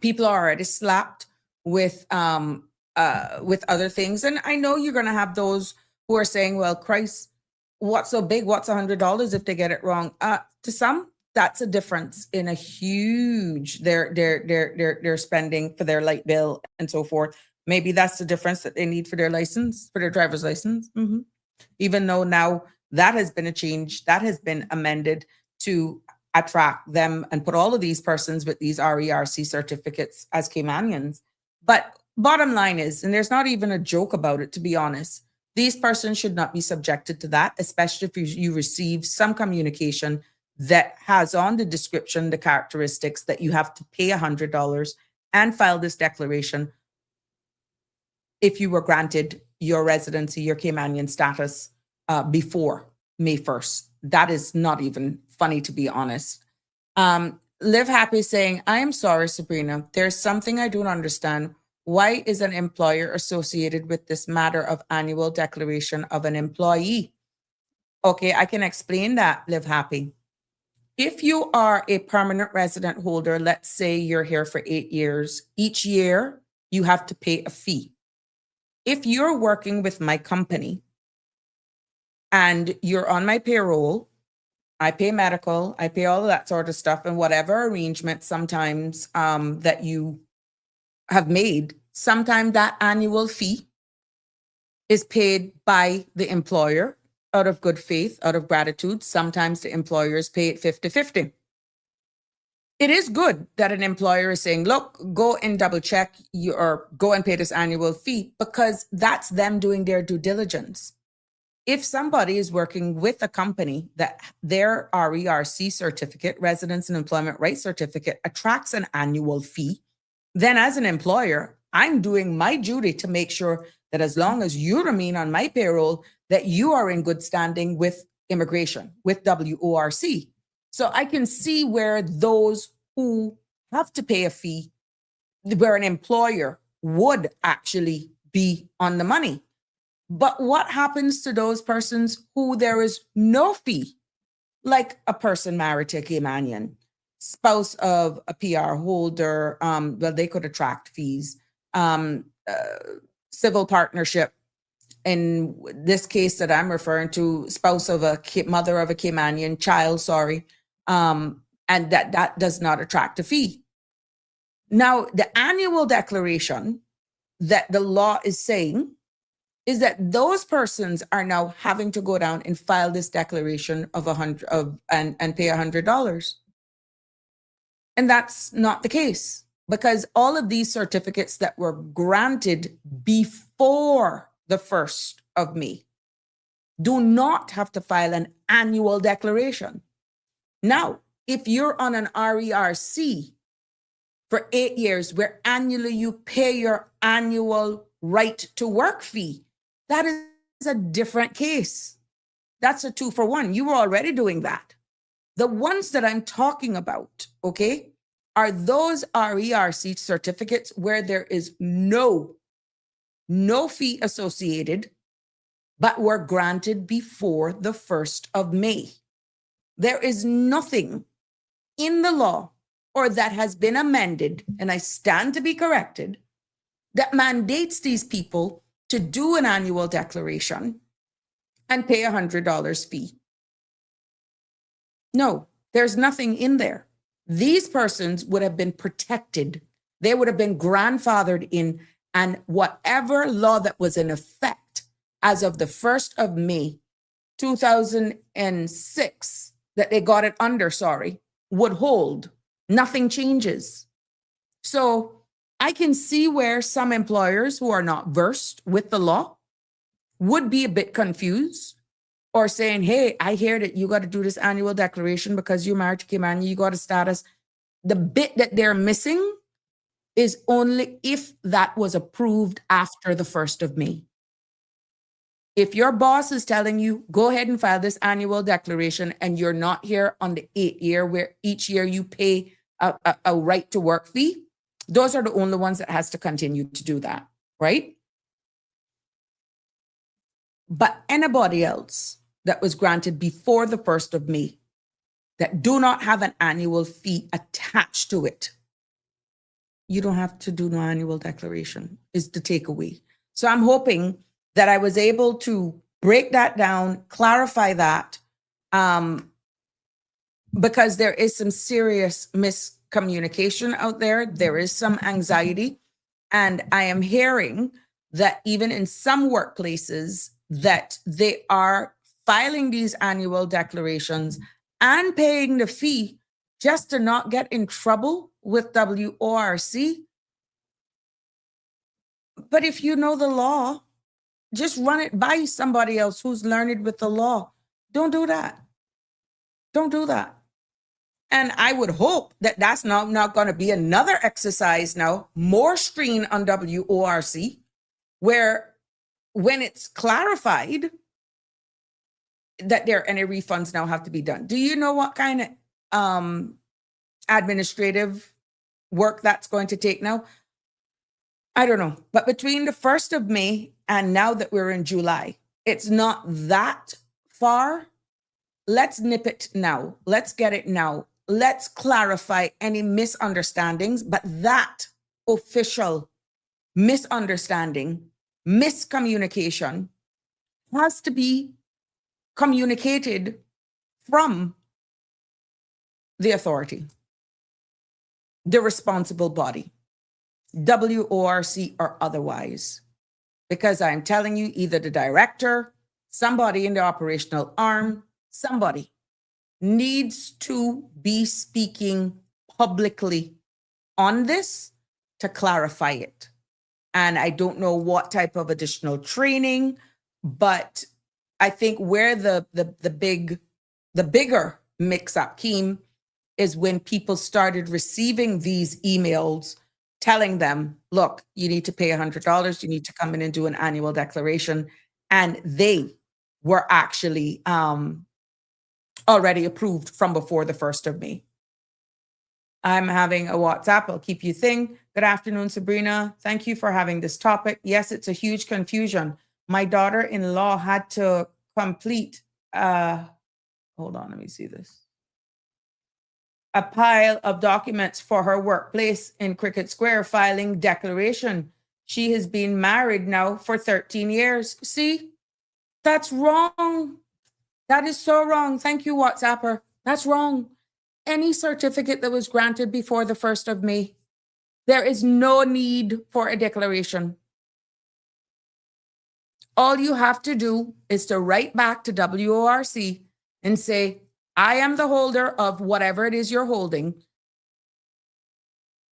People are already slapped with other things. And I know you're going to have those who are saying, well, Christ, what's so big? What's $100 if they get it wrong? To some, that's a difference in a huge, they're spending for their light bill and so forth. Maybe that's the difference that they need for their license, for their driver's license. Mm-hmm. Even though now that has been a change, that has been amended to attract them and put all of these persons with these RERC certificates as Caymanians. But bottom line is, and there's not even a joke about it, to be honest, these persons should not be subjected to that, especially if you receive some communication that has on the description the characteristics that you have to pay $100 and file this declaration if you were granted your residency, your Caymanian status before May 1st. That is not even funny, to be honest. Live Happy saying, I am sorry, Sabrina. There's something I don't understand. Why is an employer associated with this matter of annual declaration of an employee? Okay, I can explain that, Live Happy. If you are a permanent resident holder, let's say you're here for 8 years, each year you have to pay a fee. If you're working with my company and you're on my payroll, I pay medical, I pay all of that sort of stuff, and whatever arrangement sometimes that you have made, sometimes that annual fee is paid by the employer out of good faith, out of gratitude. Sometimes the employers pay it 50-50. It is good that an employer is saying, look, go and double check or go and pay this annual fee, because that's them doing their due diligence. If somebody is working with a company that their RERC certificate, Residence and Employment Rights Certificate, attracts an annual fee, then as an employer, I'm doing my duty to make sure that as long as you remain on my payroll, that you are in good standing with immigration, with WORC. So I can see where those who have to pay a fee, where an employer would actually be on the money. But what happens to those persons who there is no fee, like a person married to a Caymanian, spouse of a PR holder? Well, they could attract fees. Civil partnership, in this case that I'm referring to, spouse of a mother of a Caymanian child, and and that does not attract a fee. Now, the annual declaration that the law is saying is that those persons are now having to go down and file this declaration of and pay $100. And that's not the case, because all of these certificates that were granted before the 1st of May do not have to file an annual declaration. Now, if you're on an RERC for 8 years, where annually you pay your annual right to work fee, that is a different case. That's a 2-for-1. You were already doing that. The ones that I'm talking about, okay, are those RERC certificates where there is no fee associated, but were granted before the 1st of May. There is nothing in the law or that has been amended, and I stand to be corrected, that mandates these people to do an annual declaration and pay $100 fee. No, there's nothing in there. These persons would have been protected. They would have been grandfathered in, and whatever law that was in effect as of the 1st of May, 2006, that they got it under, would hold. Nothing changes. So I can see where some employers who are not versed with the law would be a bit confused, or saying, hey, I hear that you got to do this annual declaration because you're married to Kimani, you got a status. The bit that they're missing is only if that was approved after the 1st of May. If your boss is telling you, go ahead and file this annual declaration, and you're not here on the 8th year, where each year you pay a right to work fee, those are the only ones that has to continue to do that, right? But anybody else that was granted before the 1st of May that do not have an annual fee attached to it, you don't have to do no annual declaration, is the takeaway. So I'm hoping that I was able to break that down, clarify that, because there is some serious miscommunication out there. There is some anxiety. And I am hearing that even in some workplaces that they are filing these annual declarations and paying the fee just to not get in trouble with WORC. But if you know the law, just run it by somebody else who's learned with the law. Don't do that. Don't do that. And I would hope that that's not going to be another exercise now, more strain on WORC, where when it's clarified that there any refunds now have to be done. Do you know what kind of administrative work that's going to take now? I don't know. But between the 1st of May and now that we're in July, it's not that far. Let's nip it now. Let's get it now. Let's clarify any misunderstandings. But that official misunderstanding, miscommunication has to be communicated from the authority, the responsible body, WORC or otherwise. Because I'm telling you, either the director, somebody in the operational arm, somebody needs to be speaking publicly on this to clarify it. And I don't know what type of additional training, but I think where the bigger mix-up came is when people started receiving these emails telling them, look, you need to pay $100, you need to come in and do an annual declaration. And they were actually already approved from before the 1st of May. I'm having a WhatsApp. I'll keep you thing. Good afternoon, Sabrina. Thank you for having this topic. Yes, it's a huge confusion. My daughter-in-law had to complete, hold on, let me see this. A pile of documents for her workplace in Cricket Square, filing declaration. She has been married now for 13 years. See, that's wrong. That is so wrong. Thank you, WhatsApper. That's wrong. any certificate that was granted before the 1st of May, there is no need for a declaration. All you have to do is to write back to WORC and say, I am the holder of whatever it is you're holding,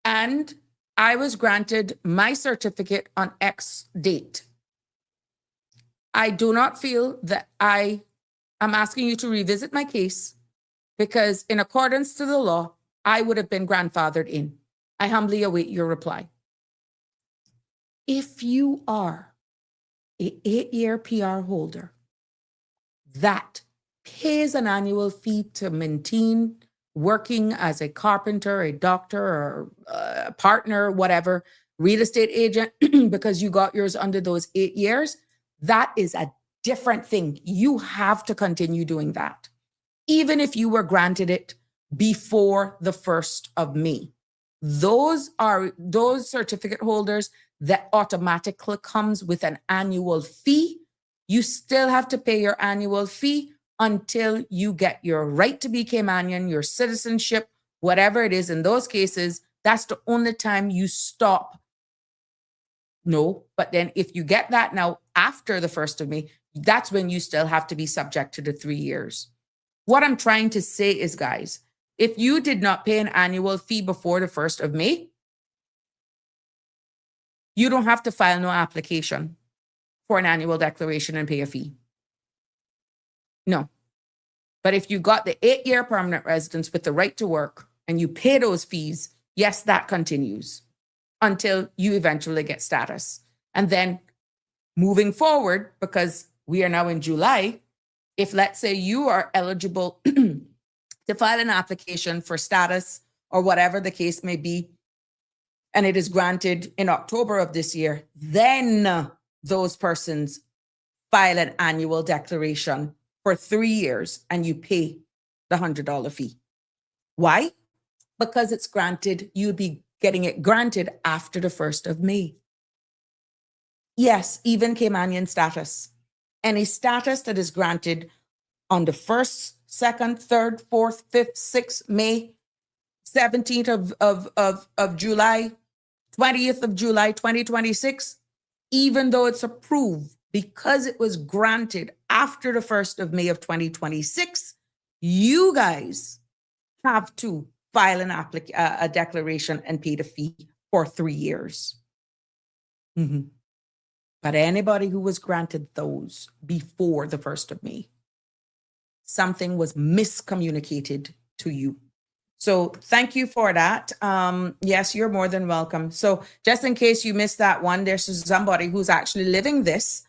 and I was granted my certificate on X date. I do not feel that I am asking you to revisit my case, because in accordance to the law, I would have been grandfathered in. I humbly await your reply. If you are an 8-year PR holder that pays an annual fee to maintain working as a carpenter, a doctor, or a partner, whatever, real estate agent, because you got yours under those 8 years, that is a different thing. You have to continue doing that, even if you were granted it before the 1st of May. Those are those certificate holders that automatically comes with an annual fee. You still have to pay your annual fee until you get your right to be Caymanian, your citizenship, whatever it is. In those cases, that's the only time you stop. No, but then if you get that now after the 1st of May, that's when you still have to be subject to the 3 years. What I'm trying to say is, guys, if you did not pay an annual fee before the 1st of May, you don't have to file no application for an annual declaration and pay a fee. No. But if you got the 8-year permanent residence with the right to work and you pay those fees, yes, that continues until you eventually get status. And then moving forward, because we are now in July, if let's say you are eligible to file an application for status or whatever the case may be, and it is granted in October of this year, then those persons file an annual declaration for 3 years and you pay the $100 fee. Why? Because it's granted, you'd be getting it granted after the 1st of May. Yes, even Caymanian status. Any status that is granted on the 1st, 2nd, 3rd, 4th, 5th, 6th, May, 17th of July, 20th of July, 2026, even though it's approved, because it was granted after the 1st of May of 2026, you guys have to file a declaration and pay the fee for 3 years. But anybody who was granted those before the 1st of May, something was miscommunicated to you. So thank you for that. Yes, you're more than welcome. So just in case you missed that one, there's somebody who's actually living this,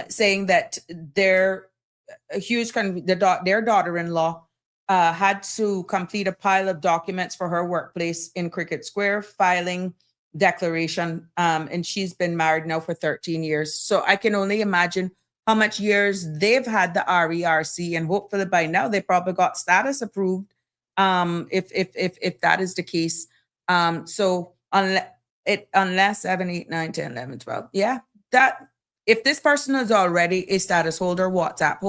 saying that their daughter-in-law had to complete a pile of documents for her workplace in Cricket Square, filing declaration, and she's been married now for 13 years. So I can only imagine how much years they've had the RERC, and hopefully by now they probably got status approved. If that is the case. So unless 7, 8, 9, 10, 11, 12. Yeah, that if this person is already a status holder, WhatsApp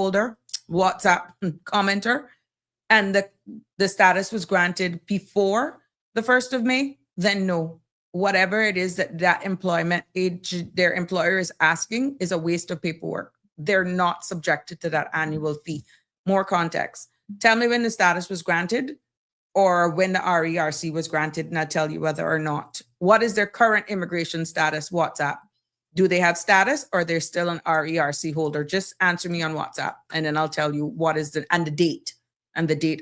commenter, and the status was granted before the 1st of May, then no. Whatever it is that employment age their employer is asking is a waste of paperwork. They're not subjected to that annual fee. More context. Tell me when the status was granted or when the RERC was granted, and I'll tell you whether or not. What is their current immigration status? WhatsApp. Do they have status or they're still an RERC holder? Just answer me on WhatsApp, and then I'll tell you what is the date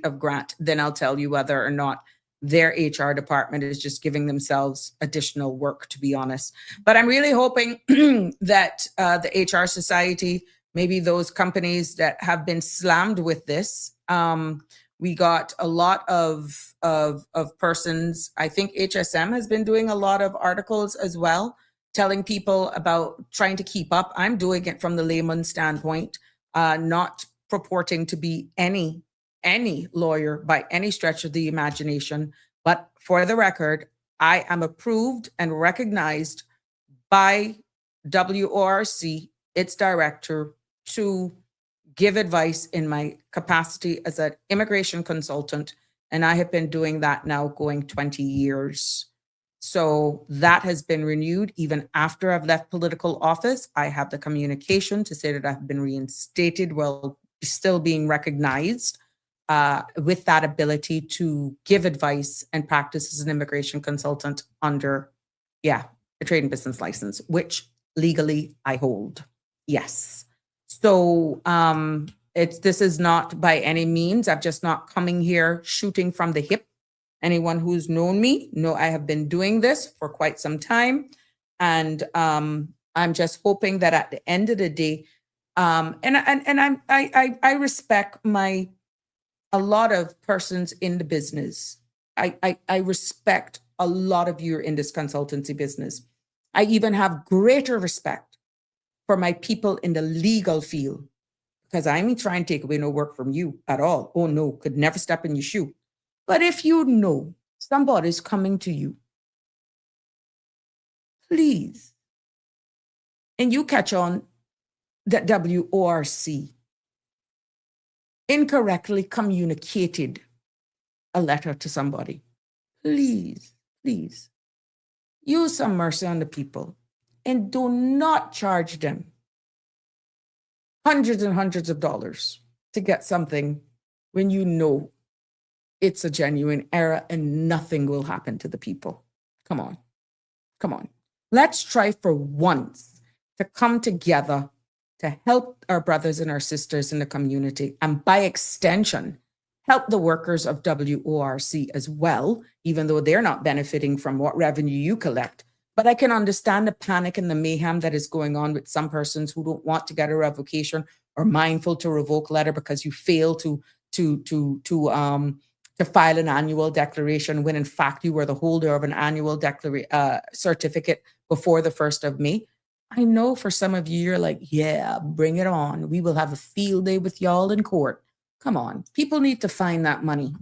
of grant. Then I'll tell you whether or not their HR department is just giving themselves additional work, to be honest. But I'm really hoping that the HR Society, maybe those companies that have been slammed with this, we got a lot of persons. I think HSM has been doing a lot of articles as well, telling people about trying to keep up. I'm doing it from the layman standpoint, not purporting to be any lawyer by any stretch of the imagination. But for the record, I am approved and recognized by WORC, its director, to give advice in my capacity as an immigration consultant And I have been doing that now going 20 years. So that has been renewed even after I've left political office. I have the communication to say that I've been reinstated while still being recognized with that ability to give advice and practice as an immigration consultant under, a trade and business license, which legally I hold. Yes. So this is not by any means, I'm just not coming here shooting from the hip. Anyone who's known me know I have been doing this for quite some time. And I'm just hoping that at the end of the day, I respect a lot of persons in the business. I respect a lot of you in this consultancy business. I even have greater respect for my people in the legal field, because I ain't trying to take away no work from you at all. Oh no, could never step in your shoe. But if you know somebody's coming to you, please, and you catch on that WORC incorrectly communicated a letter to somebody, please, please, use some mercy on the people and do not charge them hundreds and hundreds of dollars to get something when you know it's a genuine error and nothing will happen to the people. Come on. Come on. Let's try for once to come together to help our brothers and our sisters in the community, and by extension, help the workers of WORC as well, even though they're not benefiting from what revenue you collect. But I can understand the panic and the mayhem that is going on with some persons who don't want to get a revocation or mindful to revoke letter because you fail to file an annual declaration when in fact you were the holder of an annual certificate before the 1st of May. I know for some of you, you're like, yeah, bring it on. We will have a field day with y'all in court. Come on. People need to find that money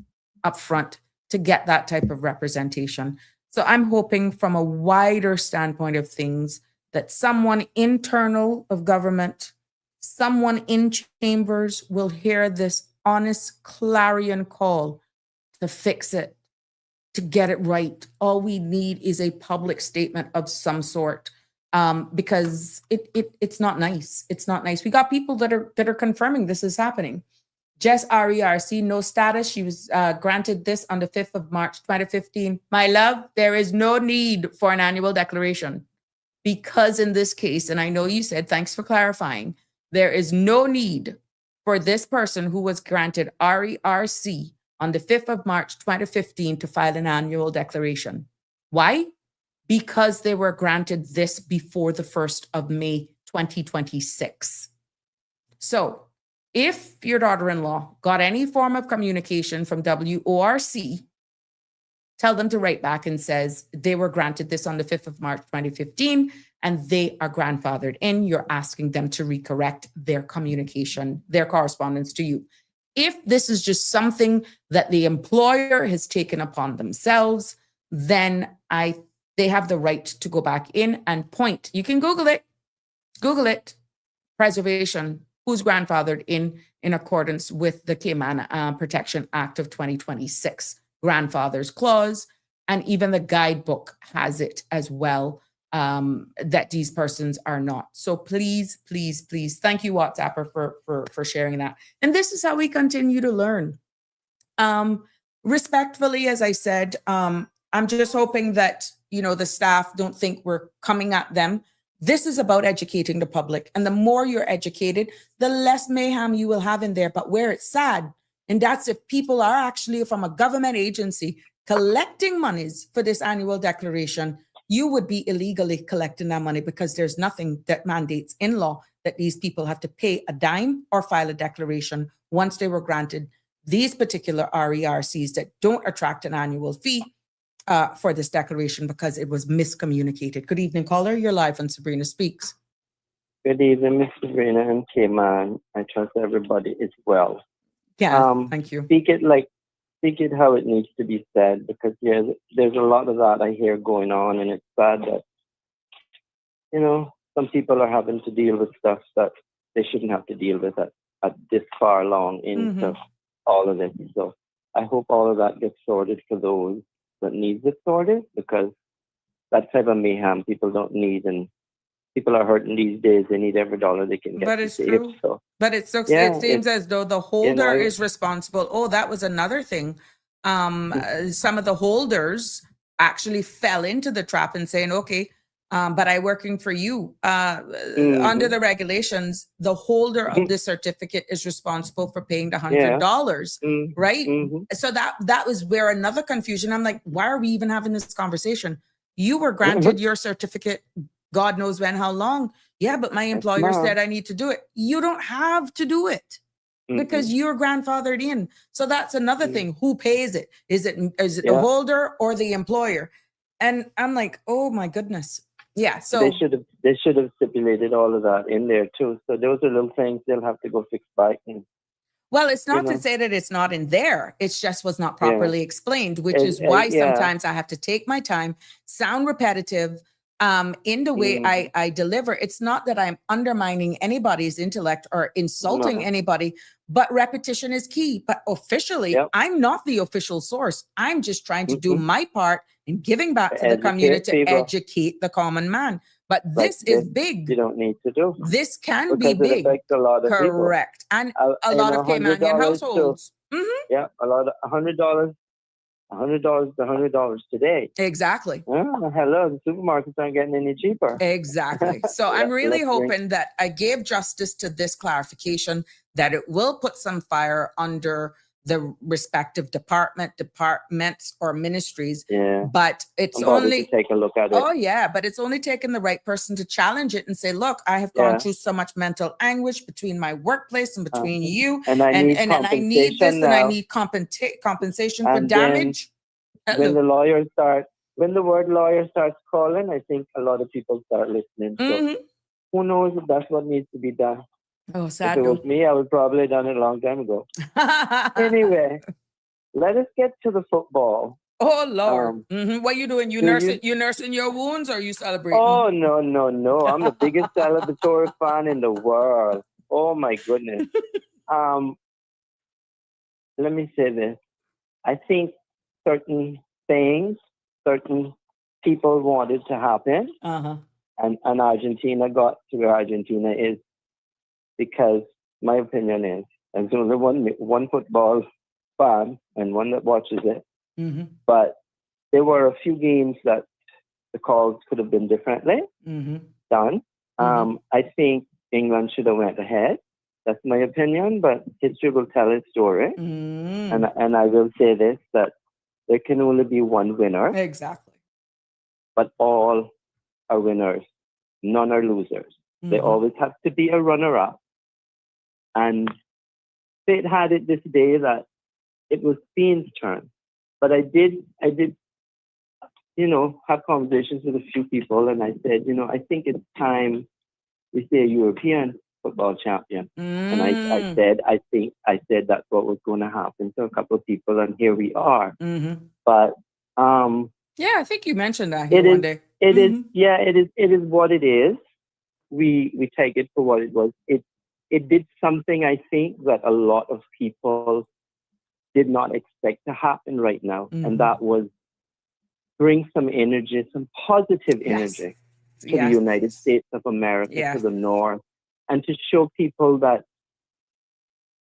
up front to get that type of representation. So I'm hoping from a wider standpoint of things that someone internal of government, someone in chambers will hear this honest clarion call to fix it, to get it right. All we need is a public statement of some sort, because it's not nice. It's not nice. We got people that are confirming this is happening. Jess RERC, no status. She was granted this on the 5th of March, 2015. My love, there is no need for an annual declaration, because in this case, and I know you said, thanks for clarifying, there is no need for this person who was granted RERC on the 5th of March, 2015 to file an annual declaration. Why? Because they were granted this before the 1st of May, 2026. So if your daughter-in-law got any form of communication from WORC, tell them to write back and says they were granted this on the 5th of March, 2015, and they are grandfathered in. You're asking them to recorrect their communication, their correspondence to you. If this is just something that the employer has taken upon themselves, then they have the right to go back in and point. You can Google it, preservation, who's grandfathered in accordance with the Cayman Protection Act of 2026, grandfather's clause, and even the guidebook has it as well, that these persons are not. So please, please, please, thank you, WhatsApper, for sharing that. And this is how we continue to learn. Respectfully, as I said, I'm just hoping that, the staff don't think we're coming at them. This is about educating the public. And the more you're educated, the less mayhem you will have in there. But where it's sad, and that's if people are actually from a government agency collecting monies for this annual declaration, you would be illegally collecting that money, because there's nothing that mandates in law that these people have to pay a dime or file a declaration once they were granted these particular RERCs that don't attract an annual fee for this declaration because it was miscommunicated. Good evening, caller. You're live on Sabrina Speaks. Good evening, Miss Sabrina and Cayman. I trust everybody is well. Yeah, thank you. Speak it how it needs to be said, because there's a lot of that I hear going on, and it's sad that, some people are having to deal with stuff that they shouldn't have to deal with at this far along into all of this. So I hope all of that gets sorted for those that needs it sorted, because that type of mayhem people don't need, and people are hurting these days. They need every dollar they can get But to it's save. true. So But it looks, it yeah, seems it's, as though the you holder know, is responsible. Oh, that was another thing. Some of the holders actually fell into the trap and saying, okay, but I working for you. Under the regulations, the holder of the certificate is responsible for paying the yeah, $100, right? So that was where another confusion. I'm like, why are we even having this conversation? You were granted your certificate, God knows when, how long. Yeah, but my employer said I need to do it. You don't have to do it because you're grandfathered in. So that's another thing. Who pays it? Is it the holder or the employer? And I'm like, oh my goodness. Yeah. So they should have stipulated all of that in there too. So those are little things they'll have to go fix back. And, well, it's not you to know, say that it's not in there. It's just was not properly explained, which is why sometimes I have to take my time, sound repetitive, in the way I deliver. It's not that I'm undermining anybody's intellect or insulting anybody, but repetition is key. But officially, I'm not the official source. I'm just trying to do my part in giving back to the community to educate the common man. But this is big. You don't need to do. This can be because big. it affects a lot of Correct. people. And a lot of Caymanian households. Yeah, a lot of $100. $100 to $100 today. Exactly. Hello, the supermarkets aren't getting any cheaper. Exactly. So I'm really hoping that I gave justice to this clarification, that it will put some fire under the respective departments or ministries. Yeah. But it's I'm only to take a look at it. Oh yeah, but it's only taken the right person to challenge it and say, look, I have gone through so much mental anguish between my workplace and between you, and I need and I need this now. And I need compensation for damage. When the lawyers start, when the word lawyer starts calling, I think a lot of people start listening. So who knows if that's what needs to be done? Oh, sad. If it was me, I would probably have done it a long time ago. Anyway, let us get to the football. Oh Lord! What are you doing? You nursing your wounds, or are you celebrating? Oh no! I'm the biggest celebratory fan in the world. Oh my goodness. Let me say this. I think certain things, certain people wanted to happen, and Argentina got to where Argentina is because my opinion is, and there's only one football fan and one that watches it. But there were a few games that the calls could have been differently done. I think England should have went ahead. That's my opinion, but history will tell its story. And I will say this, that there can only be one winner. Exactly. But all are winners. None are losers. There always has to be a runner-up. And Fate had it this day that it was Spain's turn. But I did, have conversations with a few people, and I said, I think it's time we say a European football champion. And I said that's what was going to happen to a couple of people, and here we are. But yeah, I think you mentioned that here one day. It is what it is. We take it for what it was. It did something, I think, that a lot of people did not expect to happen right now, and that was bring some energy, some positive energy to the United States of America, to the North, and to show people that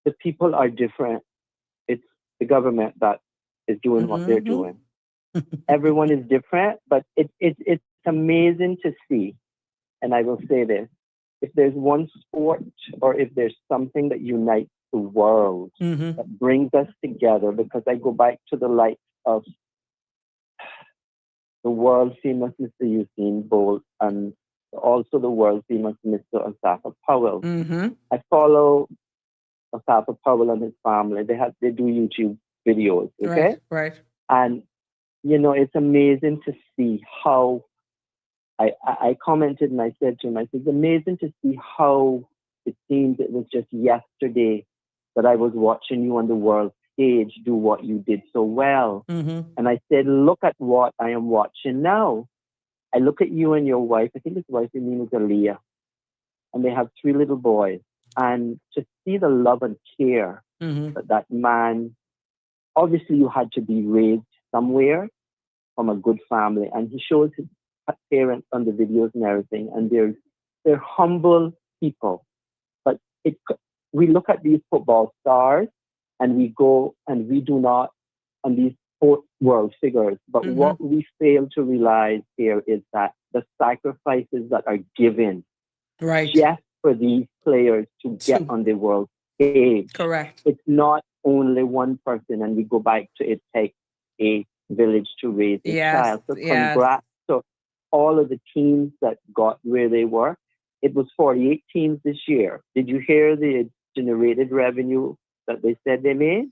the people are different. It's the government that is doing what they're doing. Everyone is different, but it's amazing to see. And I will say this, if there's one sport or if there's something that unites the world, that brings us together, because I go back to the light of the world famous Mr. Usain Bolt and also the world famous Mr. Asafa Powell. I follow Asafa Powell and his family. They do YouTube videos, okay? Right. And it's amazing to see how I commented and I said to him, I said, it's amazing to see how it seems it was just yesterday that I was watching you on the world stage do what you did so well. And I said, look at what I am watching now. I look at you and your wife. I think his wife's name is Aaliyah. And they have 3 little boys. And to see the love and care that man obviously you had to be raised somewhere from a good family. And he shows his parents on the videos and everything, and they're humble people. But we look at these football stars and we go and we do not on these sports world figures. But what we fail to realize here is that the sacrifices that are given Right. just for these players to get on the world stage. Correct. It's not only one person, and we go back to it takes a village to raise a child. So congrats to all of the teams that got where they were. It was 48 teams this year. Did you hear the generated revenue that they said they made?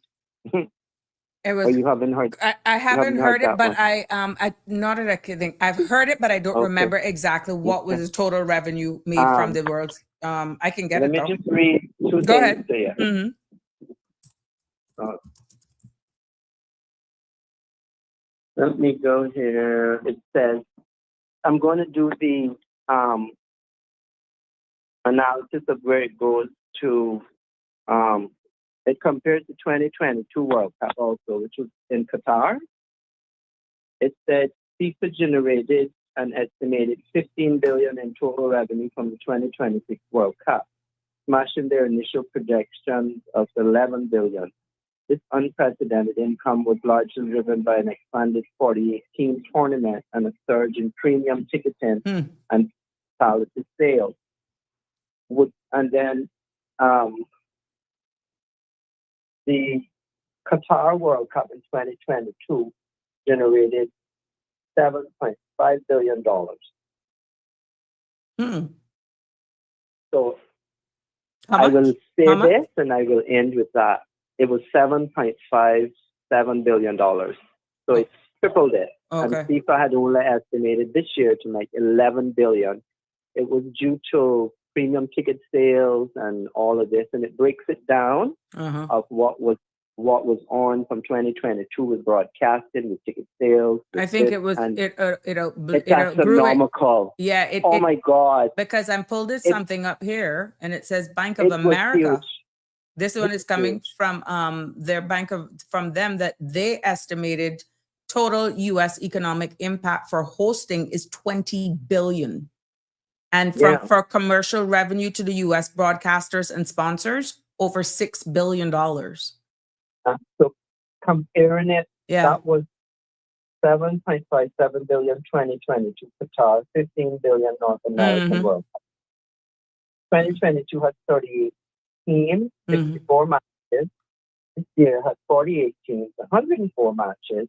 It was. Or you haven't heard? I haven't heard it, but one? I not that I can think. I've heard it, but I don't remember exactly what was the total revenue made from the world. I can get it though. Let me just read two Go things ahead. there. Let me go here. It says, I'm going to do the analysis of where it goes to, it compares to 2022 World Cup also, which was in Qatar. It said FIFA generated an estimated $15 billion in total revenue from the 2026 World Cup, smashing their initial projections of $11 billion. This unprecedented income was largely driven by an expanded 48-team tournament and a surge in premium ticketing and hospitality sales. And then the Qatar World Cup in 2022 generated $7.5 billion. So I will say this and I will end with that. It was $7.57 billion. So it's tripled it. And FIFA had only estimated this year to make $11 billion. It was due to premium ticket sales and all of this, and it breaks it down of what was on from 2022 was broadcasted with ticket sales. I think it was it's astronomical. Oh my God! Because I'm pulled something up here, and it says Bank of America. This one is coming from their from them that they estimated total U.S. economic impact for hosting is $20 billion. And for commercial revenue to the U.S. broadcasters and sponsors, over $6 billion. So comparing it, that was $7.57 billion 2022 Qatar, $15 billion North American World Cup. 2022 had 38 teams, 64 matches. This year had 48 teams, 104 matches.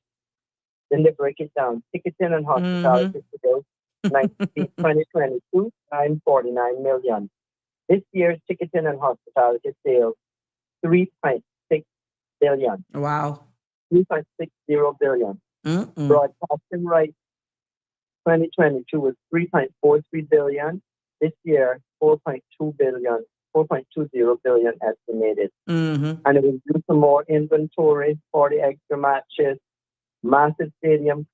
Then they break it down. Ticketing and hospitality sales, 2022, $949 million. This year's ticketing and hospitality sales, $3.6 billion. Wow. $3.60 billion. Broadcasting rights, 2022 was $3.43 billion. This year, $4.20 billion estimated. And it was due to more inventory, 40 extra matches, massive stadium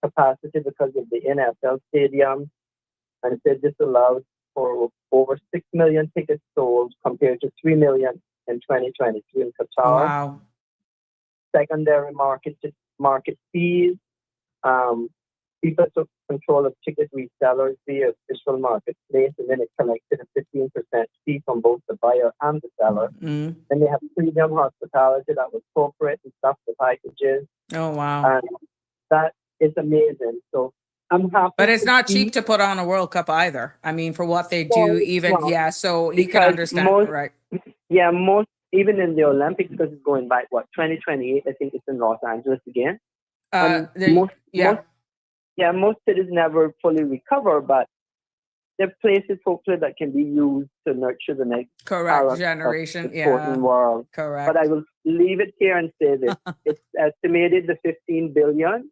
capacity because of the NFL stadium. And it said this allows for over 6 million tickets sold compared to 3 million in 2022 in Qatar. Wow. Secondary market fees. FIFA took control of ticket resellers via official marketplace, and then it collected a 15% fee from both the buyer and the seller. Then they have premium hospitality that was corporate and stuff, the packages. Oh, wow. And that is amazing. So I'm happy. But it's not cheap to put on a World Cup either. I mean, for what they do, so you can understand, right? Yeah, even in the Olympics, because it's going back, 2028, I think it's in Los Angeles again. Most cities never fully recover, but there are places, hopefully, that can be used to nurture the next generation. Of the sporting world. Correct. But I will leave it here and say this. It's estimated the $15 billion.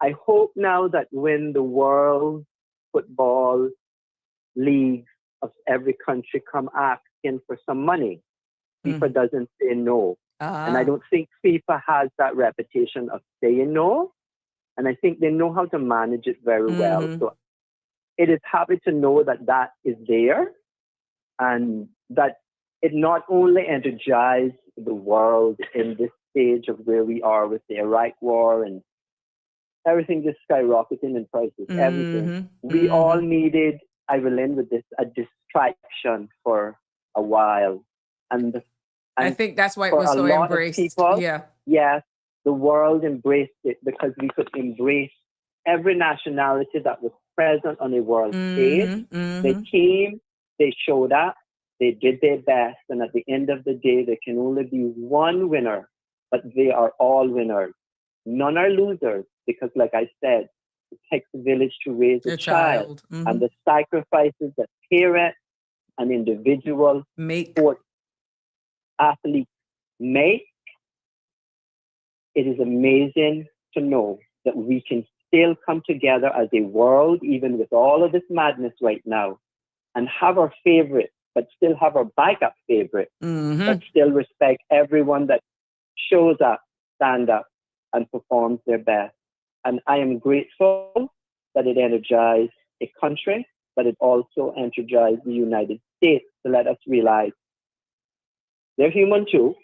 I hope now that when the world football leagues of every country come asking for some money, FIFA doesn't say no. And I don't think FIFA has that reputation of saying no. And I think they know how to manage it very well. So it is happy to know that that is there and that it not only energizes the world in this stage of where we are with the Iraq war and everything just skyrocketing in prices, everything. We all needed, I will end with this, a distraction for a while. And I think that's why it for was a so lot embraced. of people, Yeah. yes, the world embraced it because we could embrace every nationality that was present on the world stage. They came, they showed up, they did their best, and at the end of the day, there can only be one winner, but they are all winners. None are losers because, like I said, it takes a village to raise a child. And the sacrifices that parents and individual sport athletes make, it is amazing to know that we can still come together as a world, even with all of this madness right now, and have our favorite, but still have our backup favorite, but still respect everyone that shows up, stand up, and performs their best. And I am grateful that it energized a country, but it also energized the United States to let us realize they're human too.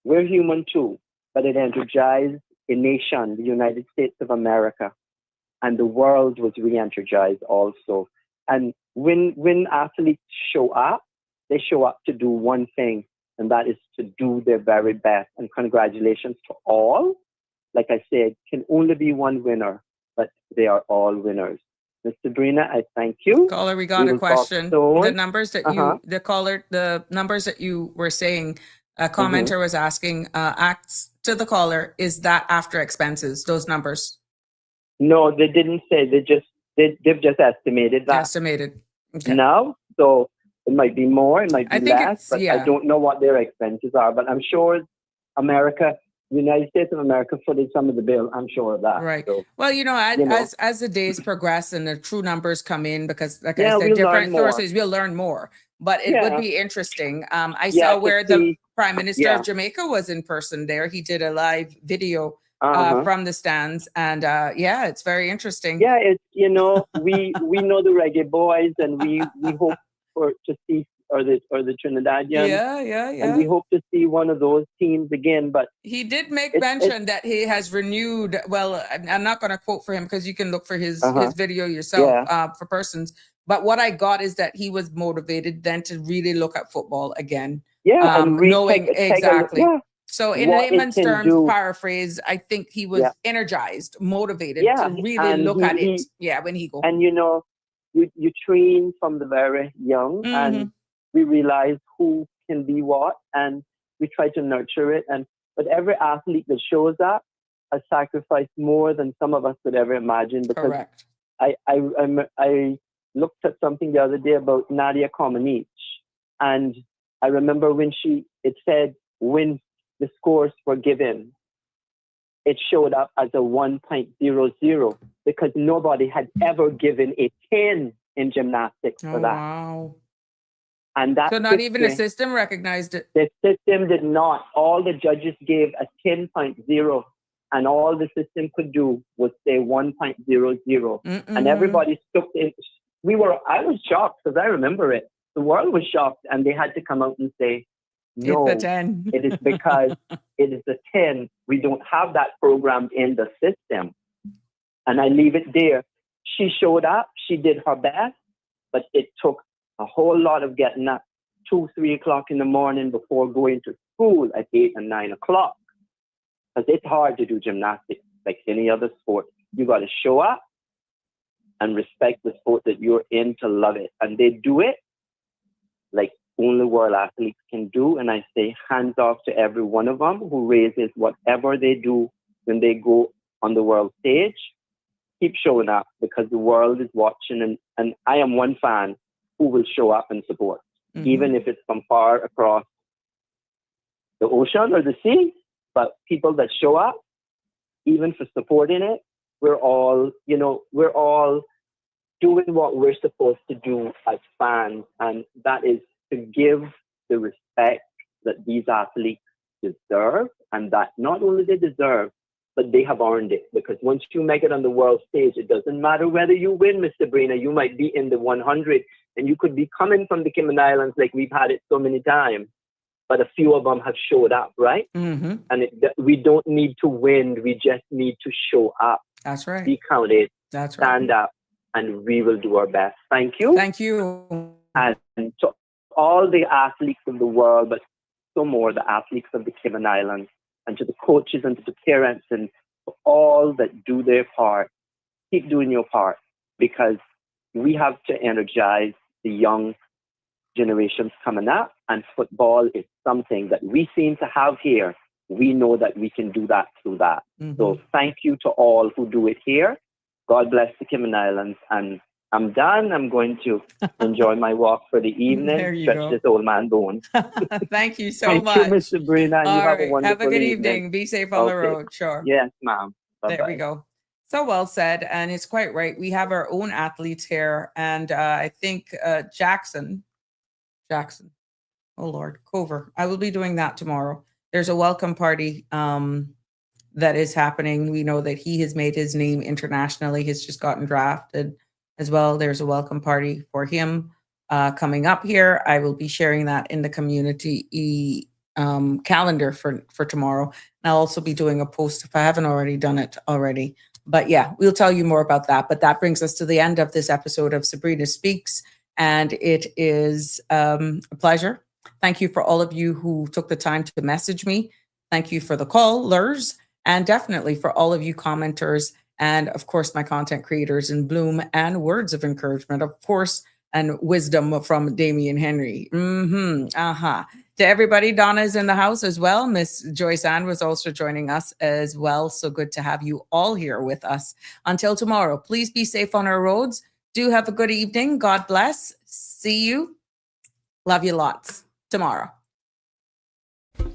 We're human too, but it energized a nation, the United States of America, and the world was re-energized also. And when athletes show up, they show up to do one thing, and that is to do their very best. And congratulations to all. Like I said, can only be one winner, but they are all winners. Ms. Sabrina, I thank you. Caller, we got a question. The numbers that the numbers that you were saying, a commenter was asking, asks to the caller, is that after expenses, those numbers? No, they didn't say. They've just estimated that. Estimated. Okay. Now, so it might be more, it might be less, but I don't know what their expenses are. But I'm sure United States of America footed some of the bill. I'm sure of that. Right. So, well, as the days progress and the true numbers come in, because like I said, different sources, we'll learn more. But it would be interesting. I saw where the Prime Minister of Jamaica was in person there. He did a live video from the stands, and it's very interesting. Yeah, it's we know the reggae boys, and we hope to see or the Trinidadians. Yeah. And we hope to see one of those teams again. But he did make mention that he has renewed. Well, I'm not going to quote for him because you can look for his video yourself for persons. But what I got is that he was motivated then to really look at football again. Yeah, knowing exactly. So in layman's terms, paraphrase, I think he was energized, motivated to really look at it. When he goes. And you train from the very young, and we realize who can be what, and we try to nurture it. But every athlete that shows up has sacrificed more than some of us could ever imagine. Because correct. I looked at something the other day about Nadia Comaneci, and I remember when it said when the scores were given, it showed up as a 1.00 because nobody had ever given a 10 in gymnastics for that. Wow. And that so not even the system recognized it. The system did not. All the judges gave a 10.0, and all the system could do was say 1.00. And everybody took it. I was shocked because I remember it. The world was shocked, and they had to come out and say, no, it's a 10. It is because it is a 10. We don't have that programmed in the system. And I leave it there. She showed up. She did her best, but it took a whole lot of getting up 2-3 o'clock in the morning before going to school at 8 and 9 o'clock. Because it's hard to do gymnastics like any other sport. You got to show up and respect the sport that you're in to love it. And they do it like only world athletes can do. And I say hands off to every one of them who raises whatever they do when they go on the world stage. Keep showing up because the world is watching. And I am one fan who will show up and support, even if it's from far across the ocean or the sea. But people that show up, even for supporting it, we're all doing what we're supposed to do as fans. And that is to give the respect that these athletes deserve, and that not only they deserve, but they have earned it. Because once you make it on the world stage, it doesn't matter whether you win, Miss Sabrina. You might be in the 100, and you could be coming from the Cayman Islands like we've had it so many times. but a few of them have showed up, right? Mm-hmm. And we don't need to win. We just need to show up. That's right. Be counted. That's right. Stand up, and we will do our best. Thank you. Thank you. And to all the athletes in the world, but so more the athletes of the Cayman Islands, and to the coaches and to the parents and to all that do their part, keep doing your part, because we have to energize the young generations coming up, and football is something that we seem to have here. We know that we can do that through that. Mm-hmm. So thank you to all who do it here. God bless the Cayman Islands. And I'm done. I'm going to enjoy my walk for the evening. There you Stretch go. this old man bone. Thank you so Thank much. you, Miss Sabrina. You have a wonderful Have a good evening. Be safe on the road. Sure. Yes, ma'am. Bye-bye. There we go. So well said. And it's quite right. We have our own athletes here. And I think Jackson. Oh, Lord. Cover. I will be doing that tomorrow. There's a welcome party that is happening. We know that he has made his name internationally. He's just gotten drafted as well. There's a welcome party for him coming up here. I will be sharing that in the community calendar for tomorrow. And I'll also be doing a post if I haven't already done it already. But yeah, we'll tell you more about that. But that brings us to the end of this episode of Sabrina Speaks. And it is a pleasure. Thank you for all of you who took the time to message me. Thank you for the callers, and definitely for all of you commenters, and of course, my content creators in Bloom, and words of encouragement, of course, and wisdom from Damian Henry. To everybody, Donna is in the house as well. Miss Joyce Ann was also joining us as well. So good to have you all here with us. Until tomorrow, please be safe on our roads. Do have a good evening. God bless. See you. Love you lots. Tomorrow.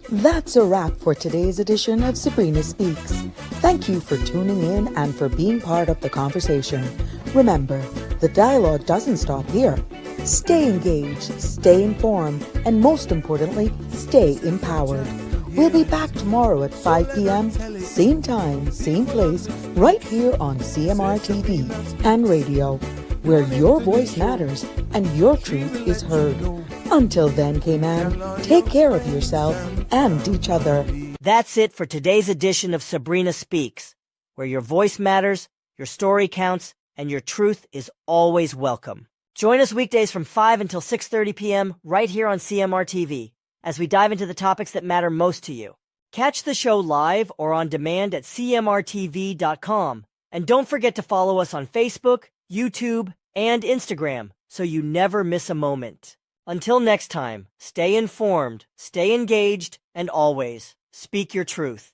That's a wrap for today's edition of Sabrina Speaks. Thank you for tuning in and for being part of the conversation. Remember, the dialogue doesn't stop here. Stay engaged, stay informed, and most importantly, stay empowered. We'll be back tomorrow at 5 p.m., same time, same place, right here on CMR TV and radio, where your voice matters and your truth is heard. Until then, K-Man, take care of yourself and each other. That's it for today's edition of Sabrina Speaks, where your voice matters, your story counts, and your truth is always welcome. Join us weekdays from 5 until 6:30 p.m. right here on CMR TV as we dive into the topics that matter most to you. Catch the show live or on demand at cmrtv.com. And don't forget to follow us on Facebook, YouTube, and Instagram so you never miss a moment. Until next time, stay informed, stay engaged, and always speak your truth.